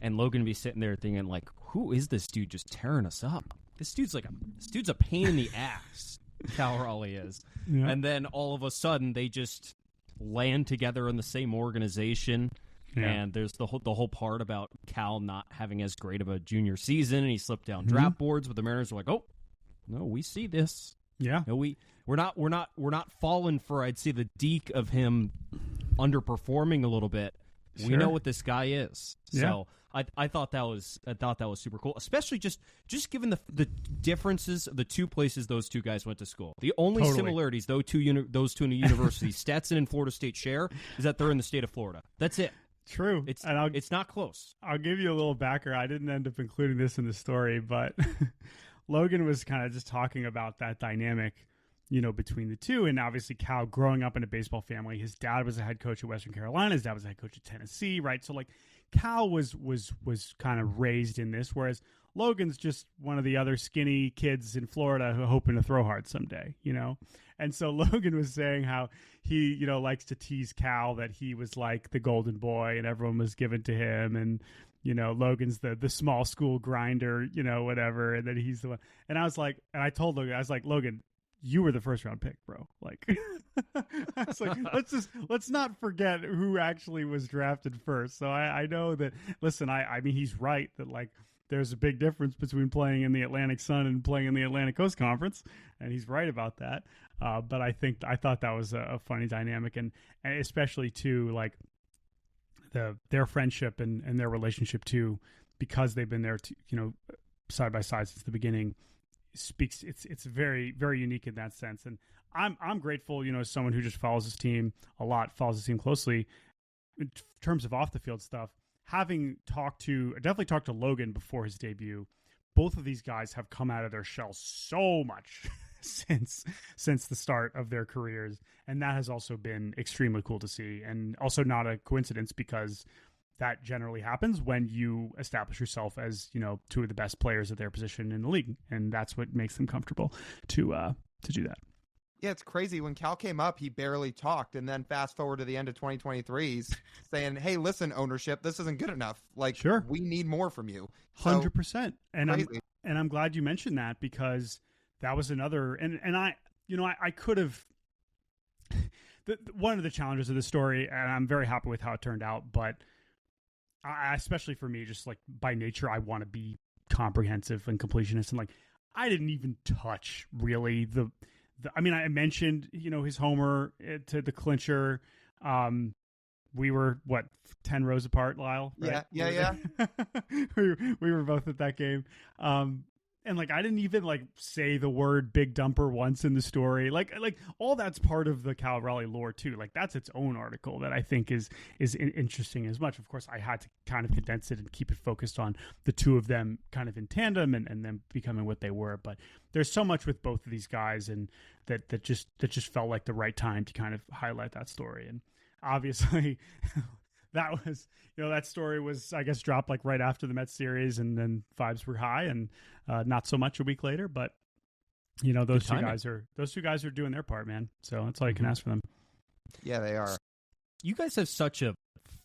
And Logan would be sitting there thinking, like, who is this dude just tearing us up? This dude's a pain in the ass, Cal Raleigh is. Yeah. And then all of a sudden they just land together in the same organization. Yeah. And there's the whole part about Cal not having as great of a junior season, and he slipped down draft boards. But the Mariners were like, "Oh, no, we see this. Yeah, no, we're not falling for, I'd say, the deek of him underperforming a little bit. Sure. We know what this guy is." Yeah. So I thought that was super cool, especially just given the differences of the two places those two guys went to school. The only similarities those two universities, Stetson and Florida State, share is that they're in the state of Florida. That's it. True. It's not close. I'll give you a little backer. I didn't end up including this in the story, but Logan was kind of just talking about that dynamic, between the two. And obviously Cal growing up in a baseball family, his dad was a head coach at Western Carolina. His dad was a head coach at Tennessee, right? So like Cal was kind of raised in this, whereas Logan's just one of the other skinny kids in Florida who are hoping to throw hard someday, And so Logan was saying how he, likes to tease Cal that he was like the golden boy and everyone was given to him. And, Logan's the small school grinder, whatever. And then he's the one. And I was like, and I told Logan, I was like, Logan, you were the first round pick, bro. Like, I was like, let's not forget who actually was drafted first. So I know that, listen, I mean, he's right that like, there's a big difference between playing in the Atlantic Sun and playing in the Atlantic Coast Conference, and he's right about that. But I thought that was a funny dynamic, and especially too like their friendship and their relationship too, because they've been there side by side since the beginning. Speaks it's very, very unique in that sense, and I'm grateful as someone who just follows his team a lot, follows his team closely in terms of off the field stuff. Having definitely talked to Logan before his debut, both of these guys have come out of their shells so much since the start of their careers, and that has also been extremely cool to see, and also not a coincidence because that generally happens when you establish yourself as two of the best players at their position in the league, and that's what makes them comfortable to do that. Yeah, it's crazy. When Cal came up, he barely talked, and then fast forward to the end of 2023, he's saying, "Hey, listen, ownership, this isn't good enough. Like, sure, we need more from you." 100%. And I'm glad you mentioned that, because that was another. And I could have. One of the challenges of the story, and I'm very happy with how it turned out, but especially for me, just like by nature, I want to be comprehensive and completionist, and like I didn't even touch really I mean, I mentioned, his homer to the clincher. We were 10 rows apart, Lyle. Right? Yeah. we were both at that game. And like, I didn't even like say the word big dumper once in the story. Like all that's part of the Cal Raleigh lore too. Like that's its own article that I think is interesting as much. Of course, I had to kind of condense it and keep it focused on the two of them kind of in tandem and them becoming what they were. But there's so much with both of these guys, and that just felt like the right time to kind of highlight that story. And obviously that was, that story was, I guess, dropped like right after the Mets series, and then vibes were high, and not so much a week later. But those two guys are doing their part, man. So that's all you can ask for them. Yeah, they are. You guys have such a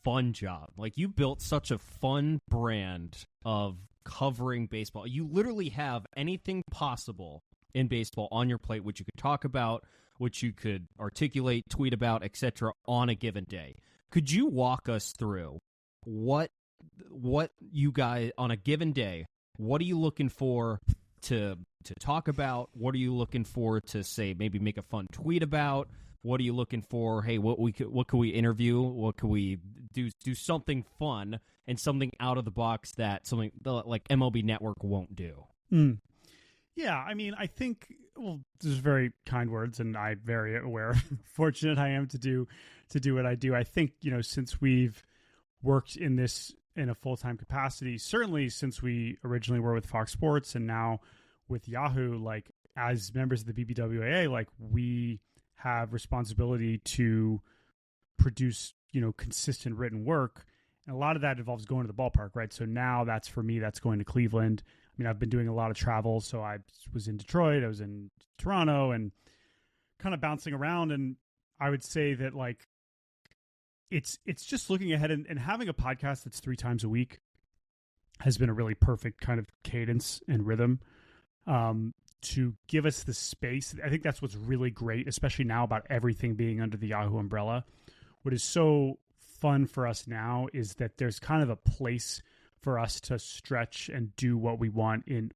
fun job. Like, you built such a fun brand of covering baseball. You literally have anything possible in baseball on your plate, which you could talk about, which you could articulate, tweet about, etc. on a given day. Could you walk us through what you guys on a given day? What are you looking for to talk about? What are you looking for to say? Maybe make a fun tweet about. What are you looking for? Hey, what could we interview? What could we do? Do something fun and something out of the box that something like MLB Network won't do. Yeah, I mean, I think, well, this is very kind words, and I'm very aware, fortunate I am to do what I do. I think, since we've worked in this in a full-time capacity, certainly since we originally were with Fox Sports and now with Yahoo, like as members of the BBWAA, like we have responsibility to produce, consistent written work. And a lot of that involves going to the ballpark, right? So now that's going to Cleveland. I mean, I've been doing a lot of travel. So I was in Detroit, I was in Toronto, and kind of bouncing around. And I would say that like, it's just looking ahead and having a podcast that's 3 times a week has been a really perfect kind of cadence and rhythm to give us the space. I think that's what's really great, especially now about everything being under the Yahoo umbrella. What is so fun for us now is that there's kind of a place for us to stretch and do what we want in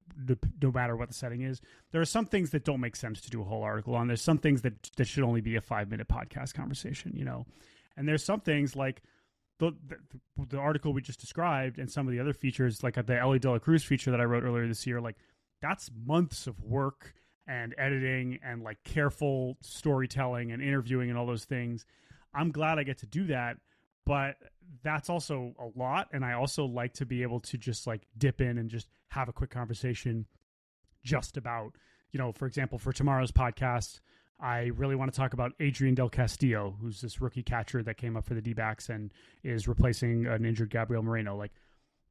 no matter what the setting is. There are some things that don't make sense to do a whole article on. There's some things that should only be a 5-minute podcast conversation, And there's some things like the article we just described and some of the other features, like the Ellie De La Cruz feature that I wrote earlier this year, like that's months of work and editing and like careful storytelling and interviewing and all those things. I'm glad I get to do that. but that's also a lot. And I also like to be able to just like dip in and just have a quick conversation just about, for example, for tomorrow's podcast, I really want to talk about Adrian Del Castillo, who's this rookie catcher that came up for the D-backs and is replacing an injured Gabriel Moreno. Like,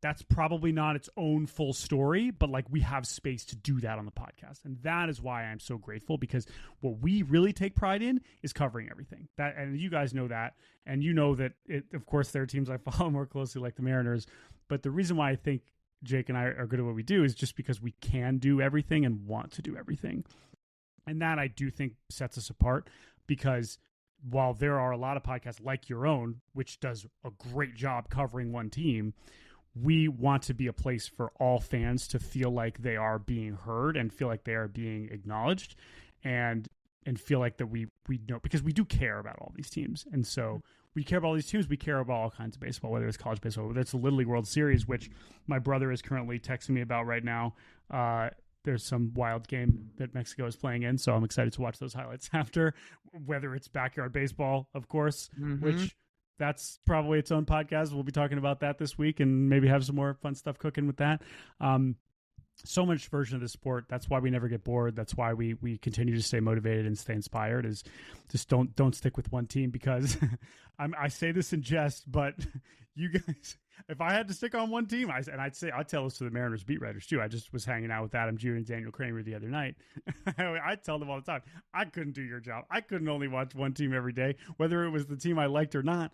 that's probably not its own full story, but like we have space to do that on the podcast. And that is why I'm so grateful, because what we really take pride in is covering everything. That, and you guys know that. And you know that, of course, there are teams I follow more closely like the Mariners. But the reason why I think Jake and I are good at what we do is just because we can do everything and want to do everything. And that I do think sets us apart, because while there are a lot of podcasts like your own, which does a great job covering one team, we want to be a place for all fans to feel like they are being heard and feel like they are being acknowledged, and feel like that we know, because we do care about all these teams. And so we care about all these teams. We care about all kinds of baseball, whether it's college baseball, whether it's the Little League World Series, which my brother is currently texting me about right now. There's some wild game that Mexico is playing in, so I'm excited to watch those highlights after, whether it's backyard baseball, of course, which that's probably its own podcast. We'll be talking about that this week and maybe have some more fun stuff cooking with that. So much version of the sport. That's why we never get bored. That's why we continue to stay motivated and stay inspired, is just don't stick with one team, because I say this in jest, but you guys, if I had to stick on one team, I'd tell this to the Mariners beat writers too. I just was hanging out with Adam June and Daniel Kramer the other night. I tell them all the time, I couldn't do your job. I couldn't only watch one team every day, whether it was the team I liked or not.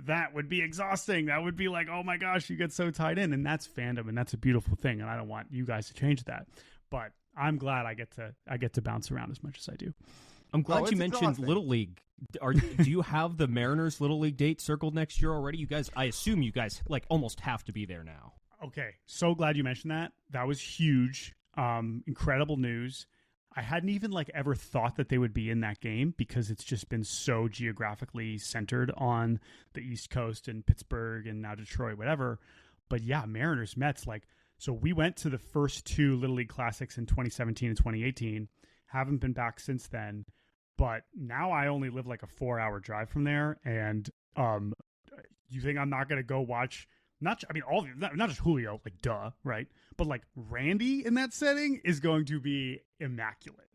That would be exhausting. That would be like, oh my gosh, you get so tied in. And that's fandom, and that's a beautiful thing. And I don't want you guys to change that. But I'm glad I get to bounce around as much as I do. I'm glad you mentioned Little League. Do you have the Mariners Little League date circled next year already? You guys, I assume you guys like almost have to be there now. Okay, so glad you mentioned that. That was huge. Incredible news. I hadn't even like ever thought that they would be in that game, because it's just been so geographically centered on the East Coast and Pittsburgh and now Detroit, whatever. But yeah, Mariners Mets, like, so we went to the first two Little League Classics in 2017 and 2018. Haven't been back since then. But now I only live like a 4-hour drive from there. And you think I'm not going to go watch, not just Julio, like duh, right? But like Randy in that setting is going to be immaculate.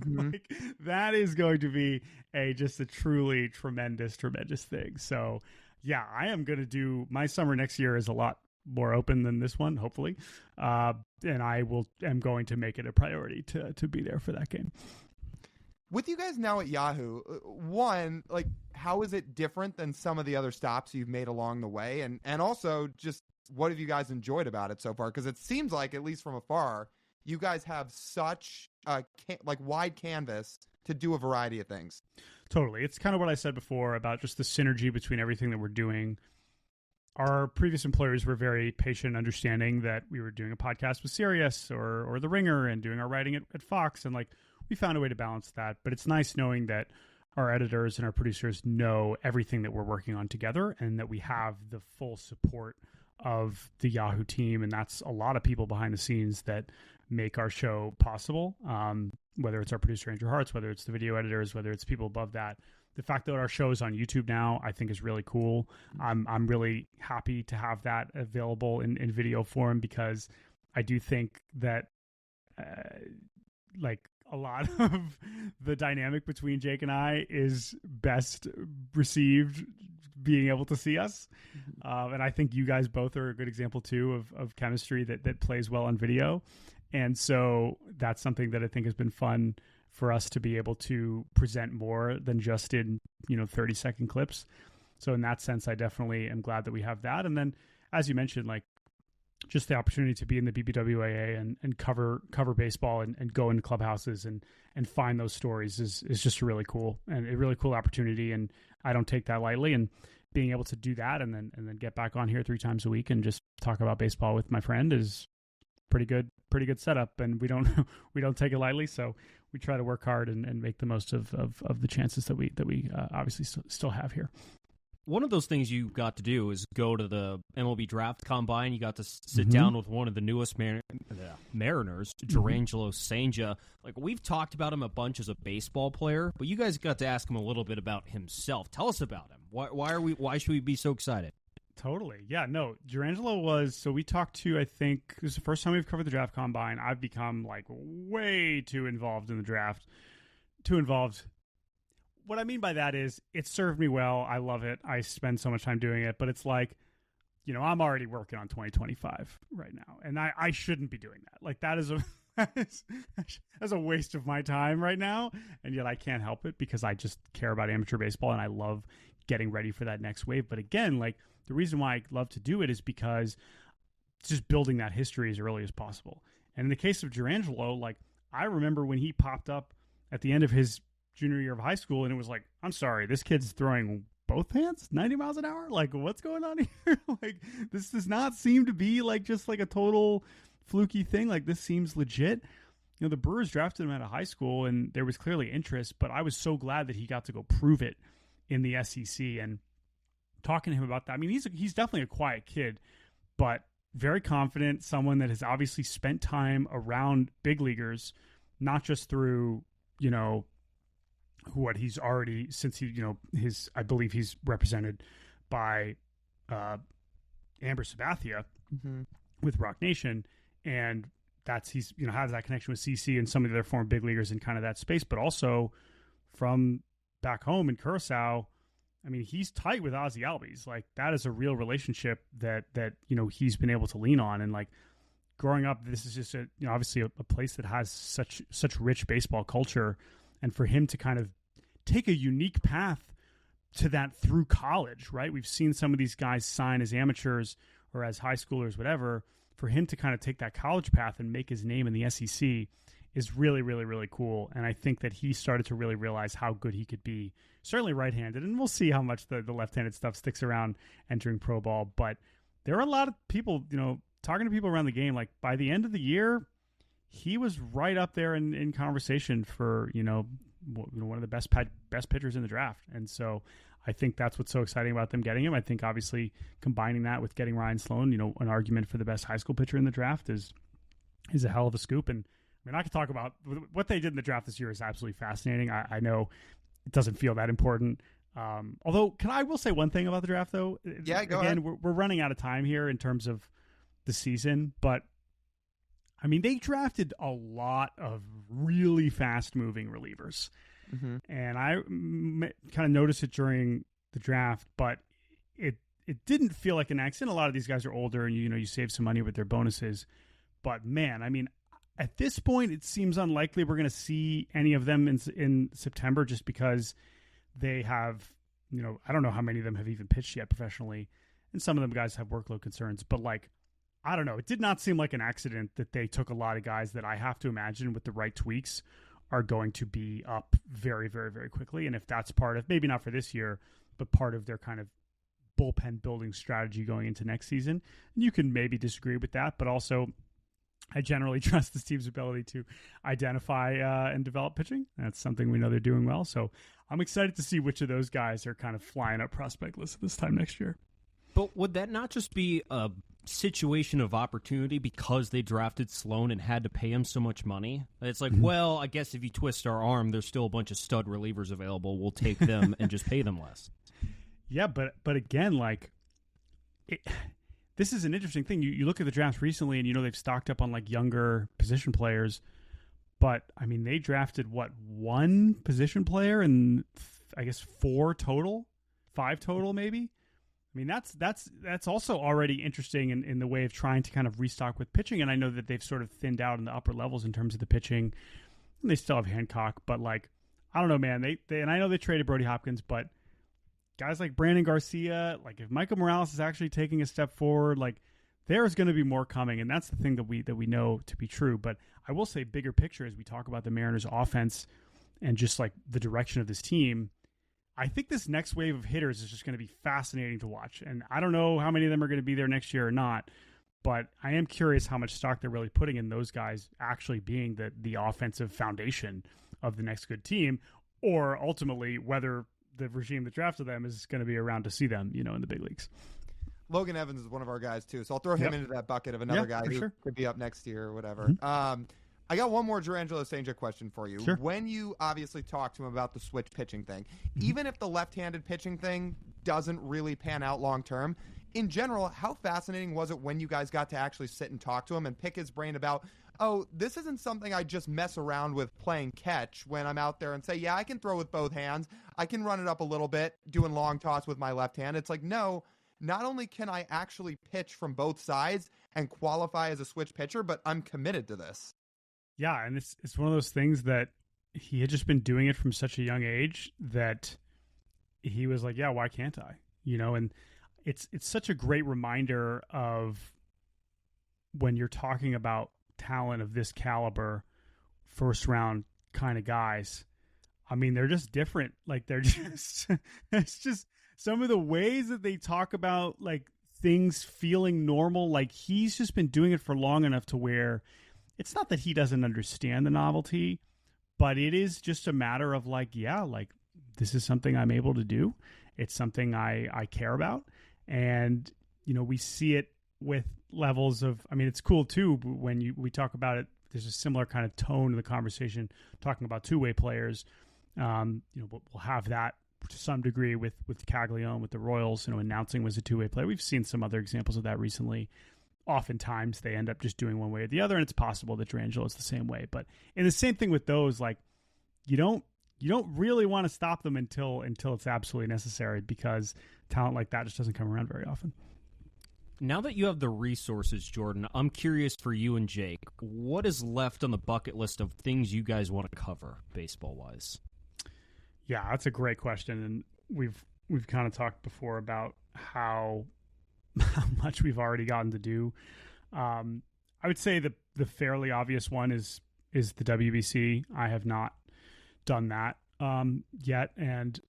Like, that is going to be just a truly tremendous thing. So yeah, I am going to do, my summer next year is a lot more open than this one, hopefully. And am going to make it a priority to be there for that game. With you guys now at Yahoo, one, like, how is it different than some of the other stops you've made along the way? And also, just what have you guys enjoyed about it so far? Because it seems like, at least from afar, you guys have such a wide canvas to do a variety of things. Totally. It's kind of what I said before about just the synergy between everything that we're doing. Our previous employers were very patient and understanding that we were doing a podcast with Sirius or The Ringer and doing our writing at Fox. And like, we found a way to balance that. But it's nice knowing that our editors and our producers know everything that we're working on together, and that we have the full support of the Yahoo team. And that's a lot of people behind the scenes that make our show possible. Whether it's our producer, Andrew Hartz, whether it's the video editors, whether it's people above that. The fact that our show is on YouTube now, I think, is really cool. I'm really happy to have that available in video form, because I do think that like a lot of the dynamic between Jake and I is best received being able to see us. And I think you guys both are a good example too of chemistry that plays well on video. And so that's something that I think has been fun for us to be able to present more than just in 30-second clips. So in that sense, I definitely am glad that we have that. And then, as you mentioned, like, just the opportunity to be in the BBWAA and cover baseball and go into clubhouses and find those stories is just a really cool opportunity. And I don't take that lightly. And being able to do that and then get back on here 3 times a week and just talk about baseball with my friend is pretty good setup. And we don't take it lightly. So we try to work hard and make the most of the chances that we obviously still have here. One of those things you got to do is go to the MLB Draft Combine. You got to sit down with one of the newest Mariners, Jurrangelo Cijntje. Like, we've talked about him a bunch as a baseball player, but you guys got to ask him a little bit about himself. Tell us about him. Why should we be so excited? Totally. Yeah, no, Jurrangelo was, so we talked to, I think, this is the first time we've covered the draft combine. I've become like way too involved in the draft. Too involved. What I mean by that is it served me well. I love it. I spend so much time doing it, but it's like, I'm already working on 2025 right now, and I shouldn't be doing that. Like that is that's a waste of my time right now, and yet I can't help it because I just care about amateur baseball and I love getting ready for that next wave. But again, like the reason why I love to do it is because it's just building that history as early as possible. And in the case of Jurrangelo, like I remember when he popped up at the end of his junior year of high school, and it was like, I'm sorry, this kid's throwing both hands 90 miles an hour. Like, what's going on here? Like, this does not seem to be like just like a total fluky thing. Like, this seems legit. The Brewers drafted him out of high school, and there was clearly interest, but I was so glad that he got to go prove it in the SEC. And talking to him about that, I mean, he's definitely a quiet kid, but very confident, someone that has obviously spent time around big leaguers, not just through, what he's already, since he, I believe he's represented by Amber Sabathia with Rock Nation, and he's has that connection with CC and some of the other former big leaguers in kind of that space, but also from back home in Curacao. I mean, he's tight with Ozzy Albies. Like that is a real relationship that he's been able to lean on. And like growing up, this is just obviously a place that has such rich baseball culture. And for him to kind of take a unique path to that through college, right? We've seen some of these guys sign as amateurs or as high schoolers, whatever. For him to kind of take that college path and make his name in the SEC is really, really, really cool. And I think that he started to really realize how good he could be, certainly right-handed. And we'll see how much the left-handed stuff sticks around entering pro ball. But there are a lot of people, talking to people around the game, like by the end of the year, he was right up there in conversation for, one of the best pitchers in the draft. And so I think that's what's so exciting about them getting him. I think obviously combining that with getting Ryan Sloan, an argument for the best high school pitcher in the draft is a hell of a scoop. And I mean, I could talk about what they did in the draft this year is absolutely fascinating. I know it doesn't feel that important. Although, I will say one thing about the draft though. Yeah, go ahead. We're running out of time here in terms of the season, but I mean, they drafted a lot of really fast-moving relievers. Mm-hmm. And I kind of noticed it during the draft, but it didn't feel like an accident. A lot of these guys are older, and you save some money with their bonuses. But, man, I mean, at this point, it seems unlikely we're going to see any of them in September just because they have, I don't know how many of them have even pitched yet professionally, and some of them guys have workload concerns. But, like, I don't know. It did not seem like an accident that they took a lot of guys that I have to imagine with the right tweaks are going to be up very, very, very quickly. And if that's part of, maybe not for this year, but part of their kind of bullpen building strategy going into next season, you can maybe disagree with that. But also, I generally trust this team's ability to identify and develop pitching. That's something we know they're doing well. So I'm excited to see which of those guys are kind of flying up prospect lists this time next year. But would that not just be a situation of opportunity because they drafted Sloan and had to pay him so much money? It's like, well, I guess if you twist our arm, there's still a bunch of stud relievers available. We'll take them and just pay them less. Yeah, but again, like, this is an interesting thing. You look at the draft recently, and they've stocked up on like younger position players. But I mean, they drafted one position player, and I guess 5 total, maybe. I mean, that's also already interesting in the way of trying to kind of restock with pitching. And I know that they've sort of thinned out in the upper levels in terms of the pitching. And they still have Hancock, but like, I don't know, man. They and I know they traded Brody Hopkins, but guys like Brandon Garcia, like if Michael Morales is actually taking a step forward, like there's going to be more coming. And that's the thing that we know to be true. But I will say bigger picture as we talk about the Mariners offense and just like the direction of this team. I think this next wave of hitters is just going to be fascinating to watch. And I don't know how many of them are going to be there next year or not, but I am curious how much stock they're really putting in those guys actually being the offensive foundation of the next good team, or ultimately whether the regime that drafted them is going to be around to see them, in the big leagues. Logan Evans is one of our guys too, so I'll throw him into that bucket of another guy who could be up next year or whatever. Mm-hmm. I got one more Jurrangelo Cijntje question for you. Sure. When you obviously talked to him about the switch pitching thing, even if the left-handed pitching thing doesn't really pan out long term. In general, how fascinating was it when you guys got to actually sit and talk to him and pick his brain about, oh, this isn't something I just mess around with playing catch when I'm out there and say, yeah, I can throw with both hands. I can run it up a little bit, doing long toss with my left hand. It's like, no, not only can I actually pitch from both sides and qualify as a switch pitcher, but I'm committed to this. Yeah, and it's one of those things that he had just been doing it from such a young age that he was like, yeah, why can't I? And it's such a great reminder of when you're talking about talent of this caliber, first round kind of guys. I mean, they're just different. Like they're just, it's just some of the ways that they talk about like things feeling normal. Like he's just been doing it for long enough to where it's not that he doesn't understand the novelty, but it is just a matter of like, yeah, like this is something I'm able to do. It's something I care about. And, we see it with levels of, I mean, it's cool too when we talk about it. There's a similar kind of tone in the conversation talking about two-way players. We'll have that to some degree with Caglione, with the Royals, announcing was a two-way player. We've seen some other examples of that recently. Oftentimes they end up just doing one way or the other, and it's possible that Jurrangelo is the same way. But in the same thing with those, like you don't really want to stop them until it's absolutely necessary, because talent like that just doesn't come around very often. Now that you have the resources, Jordan, I'm curious for you and Jake, what is left on the bucket list of things you guys want to cover baseball-wise? Yeah, that's a great question, and we've kind of talked before about how much we've already gotten to do. I would say the fairly obvious one is the WBC. I have not done that yet, and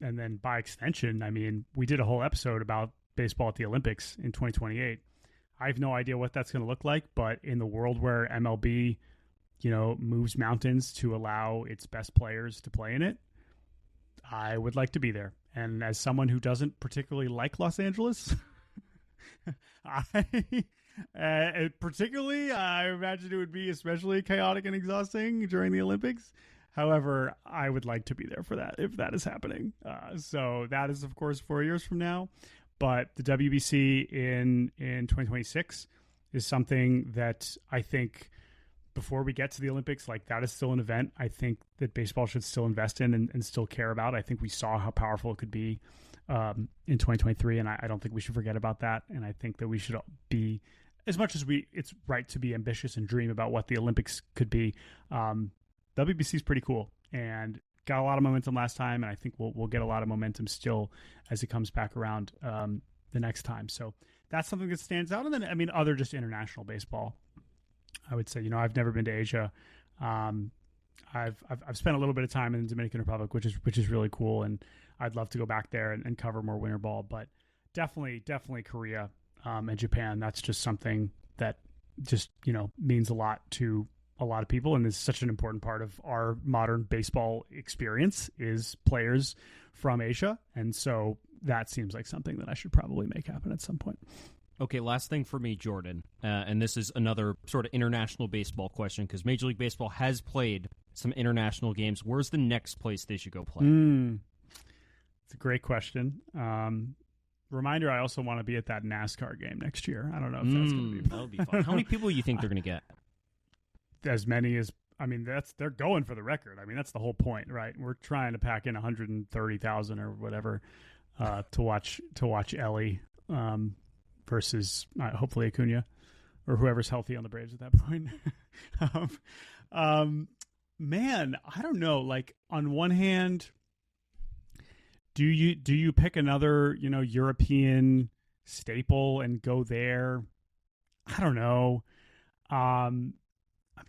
then by extension, I mean, we did a whole episode about baseball at the Olympics in 2028. I have no idea what that's going to look like, but in the world where MLB, moves mountains to allow its best players to play in it, I would like to be there. And as someone who doesn't particularly like Los Angeles, I imagine it would be especially chaotic and exhausting during the Olympics. However, I would like to be there for that if that is happening. So that is, of course, 4 years from now. But the WBC in 2026 is something that I think before we get to the Olympics, like that is still an event I think that baseball should still invest in and still care about. I think we saw how powerful it could be in 2023, and I don't think we should forget about that. And I think that we should be, as much as it's right to be ambitious and dream about what the Olympics could be. WBC is pretty cool and got a lot of momentum last time, and I think we'll get a lot of momentum still as it comes back around the next time. So that's something that stands out. And then, I mean, other just international baseball, I would say, I've never been to Asia. I've spent a little bit of time in the Dominican Republic, which is really cool, and I'd love to go back there and cover more winter ball. But definitely Korea and Japan. That's just something that just means a lot to a lot of people, and is such an important part of our modern baseball experience is players from Asia. And so that seems like something that I should probably make happen at some point. Okay, last thing for me, Jordan, and this is another sort of international baseball question, because Major League Baseball has played some international games. Where's the next place they should go play? It's a great question. Reminder, I also want to be at that NASCAR game next year. I don't know if that's going to be that would be fun. How many people do you think they're going to get? As many as, I mean, they're going for the record. I mean, that's the whole point, right? We're trying to pack in 130,000 or whatever to watch Ellie versus hopefully Acuna or whoever's healthy on the Braves at that point. Man, I don't know. Like, on one hand, do you pick another European staple and go there? I don't know. I'm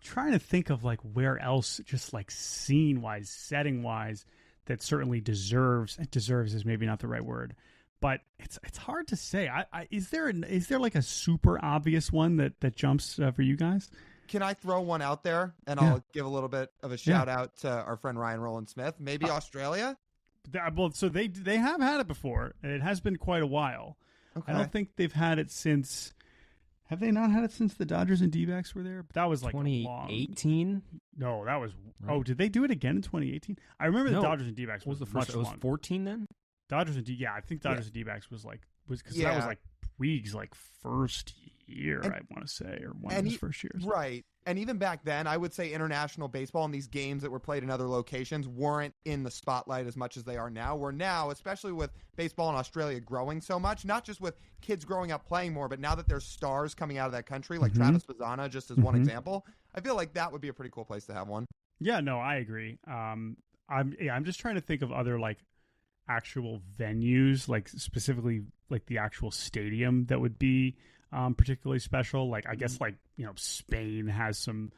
trying to think of like where else, just like scene wise, setting wise, that certainly deserves is maybe not the right word, but it's hard to say. Is there like a super obvious one that jumps for you guys? Can I throw one out there? And I'll give a little bit of a shout out to our friend Ryan Rowland Smith. Maybe Australia? Well, so they have had it before, and it has been quite a while. Okay. I don't think they've had it since. Have they not had it since the Dodgers and D-backs were there? But that was like 2018. No, that was. Right. Oh, did they do it again in 2018? I remember the Dodgers and D-backs was the first. It was 14 then. Dodgers and I think Dodgers and D-backs was because that was like Puig's like first year, I want to say, or one of his first years. Right. And even back then, I would say international baseball and these games that were played in other locations weren't in the spotlight as much as they are now. Where now, especially with baseball in Australia growing so much, not just with kids growing up playing more, but now that there's stars coming out of that country, like Travis Bazzana, just as one example, I feel like that would be a pretty cool place to have one. Yeah, no, I agree. I'm just trying to think of other like actual venues, like specifically like the actual stadium that would be particularly special. Like I guess like, you know, Spain has some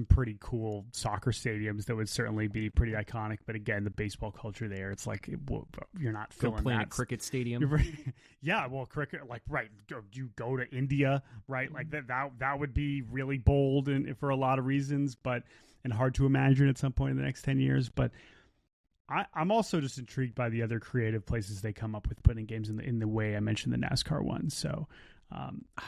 pretty cool soccer stadiums that would certainly be pretty iconic. But again, the baseball culture there, it's like you're not filling playing a cricket stadium. Yeah, well, cricket, like right, you go to India, right? Like that would be really bold and for a lot of reasons, and hard to imagine at some point in the next 10 years. But I'm also just intrigued by the other creative places they come up with putting games in the way I mentioned the NASCAR one. So,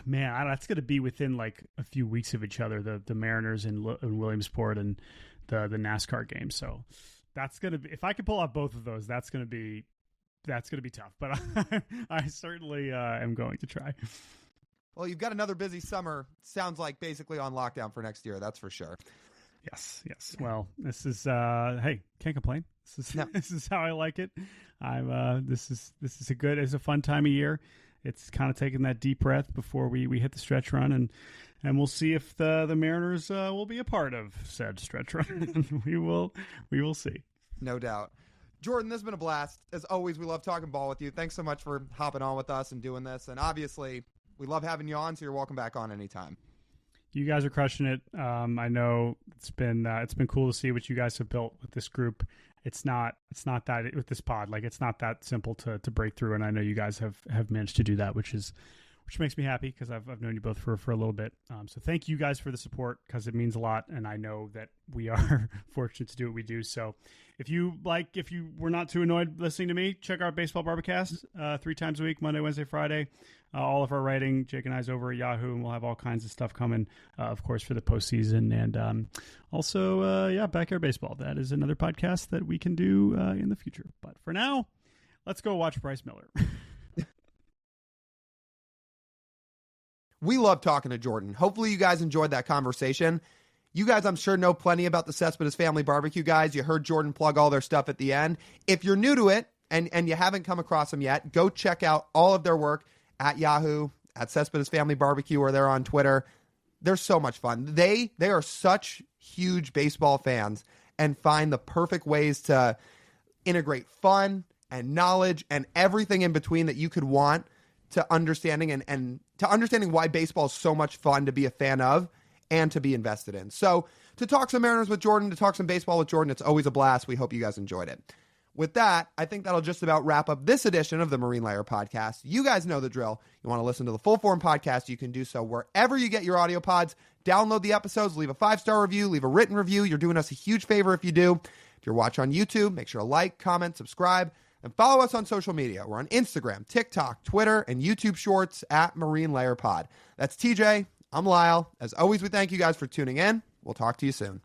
man, that's going to be within like a few weeks of each other, the Mariners in Williamsport and the NASCAR game. So that's going to be, if I can pull off both of those, that's going to be tough. But I certainly am going to try. Well, you've got another busy summer. Sounds like basically on lockdown for next year. That's for sure. Yes. Well, this is hey, can't complain. This is how I like it. This is it's a fun time of year. It's kind of taking that deep breath before we hit the stretch run, and we'll see if the Mariners will be a part of said stretch run. we will see. No doubt. Jordan, this has been a blast. As always, we love talking ball with you. Thanks so much for hopping on with us and doing this. And obviously, we love having you on, so you're welcome back on anytime. You guys are crushing it. I know it's been cool to see what you guys have built with this group. It's not that with this pod, like it's not that simple to break through. And I know you guys have managed to do that, which makes me happy because I've known you both for a little bit. So thank you guys for the support because it means a lot. And I know that we are fortunate to do what we do. So if you were not too annoyed listening to me, check out Baseball Barbacast 3 times a week, Monday, Wednesday, Friday. All of our writing, Jake and I's over at Yahoo, and we'll have all kinds of stuff coming, of course, for the postseason. And also, Backyard Baseball. That is another podcast that we can do in the future. But for now, let's go watch Bryce Miller. We love talking to Jordan. Hopefully you guys enjoyed that conversation. You guys, I'm sure, know plenty about the Cespedes Family Barbecue guys. You heard Jordan plug all their stuff at the end. If you're new to it and you haven't come across them yet, go check out all of their work at Yahoo, at Cespedes Family Barbecue, or they're on Twitter. They're so much fun. They are such huge baseball fans and find the perfect ways to integrate fun and knowledge and everything in between that you could want to understanding and to understanding why baseball is so much fun to be a fan of and to be invested in. So to talk some Mariners with Jordan, to talk some baseball with Jordan, it's always a blast. We hope you guys enjoyed it. With that, I think that'll just about wrap up this edition of the Marine Layer Podcast. You guys know the drill. You want to listen to the full form podcast, you can do so wherever you get your audio pods. Download the episodes, leave a 5-star review, leave a written review. You're doing us a huge favor if you do. If you're watching on YouTube, make sure to like, comment, subscribe, and follow us on social media. We're on Instagram, TikTok, Twitter, and YouTube Shorts at Marine Layer Pod. That's TJ. I'm Lyle. As always, we thank you guys for tuning in. We'll talk to you soon.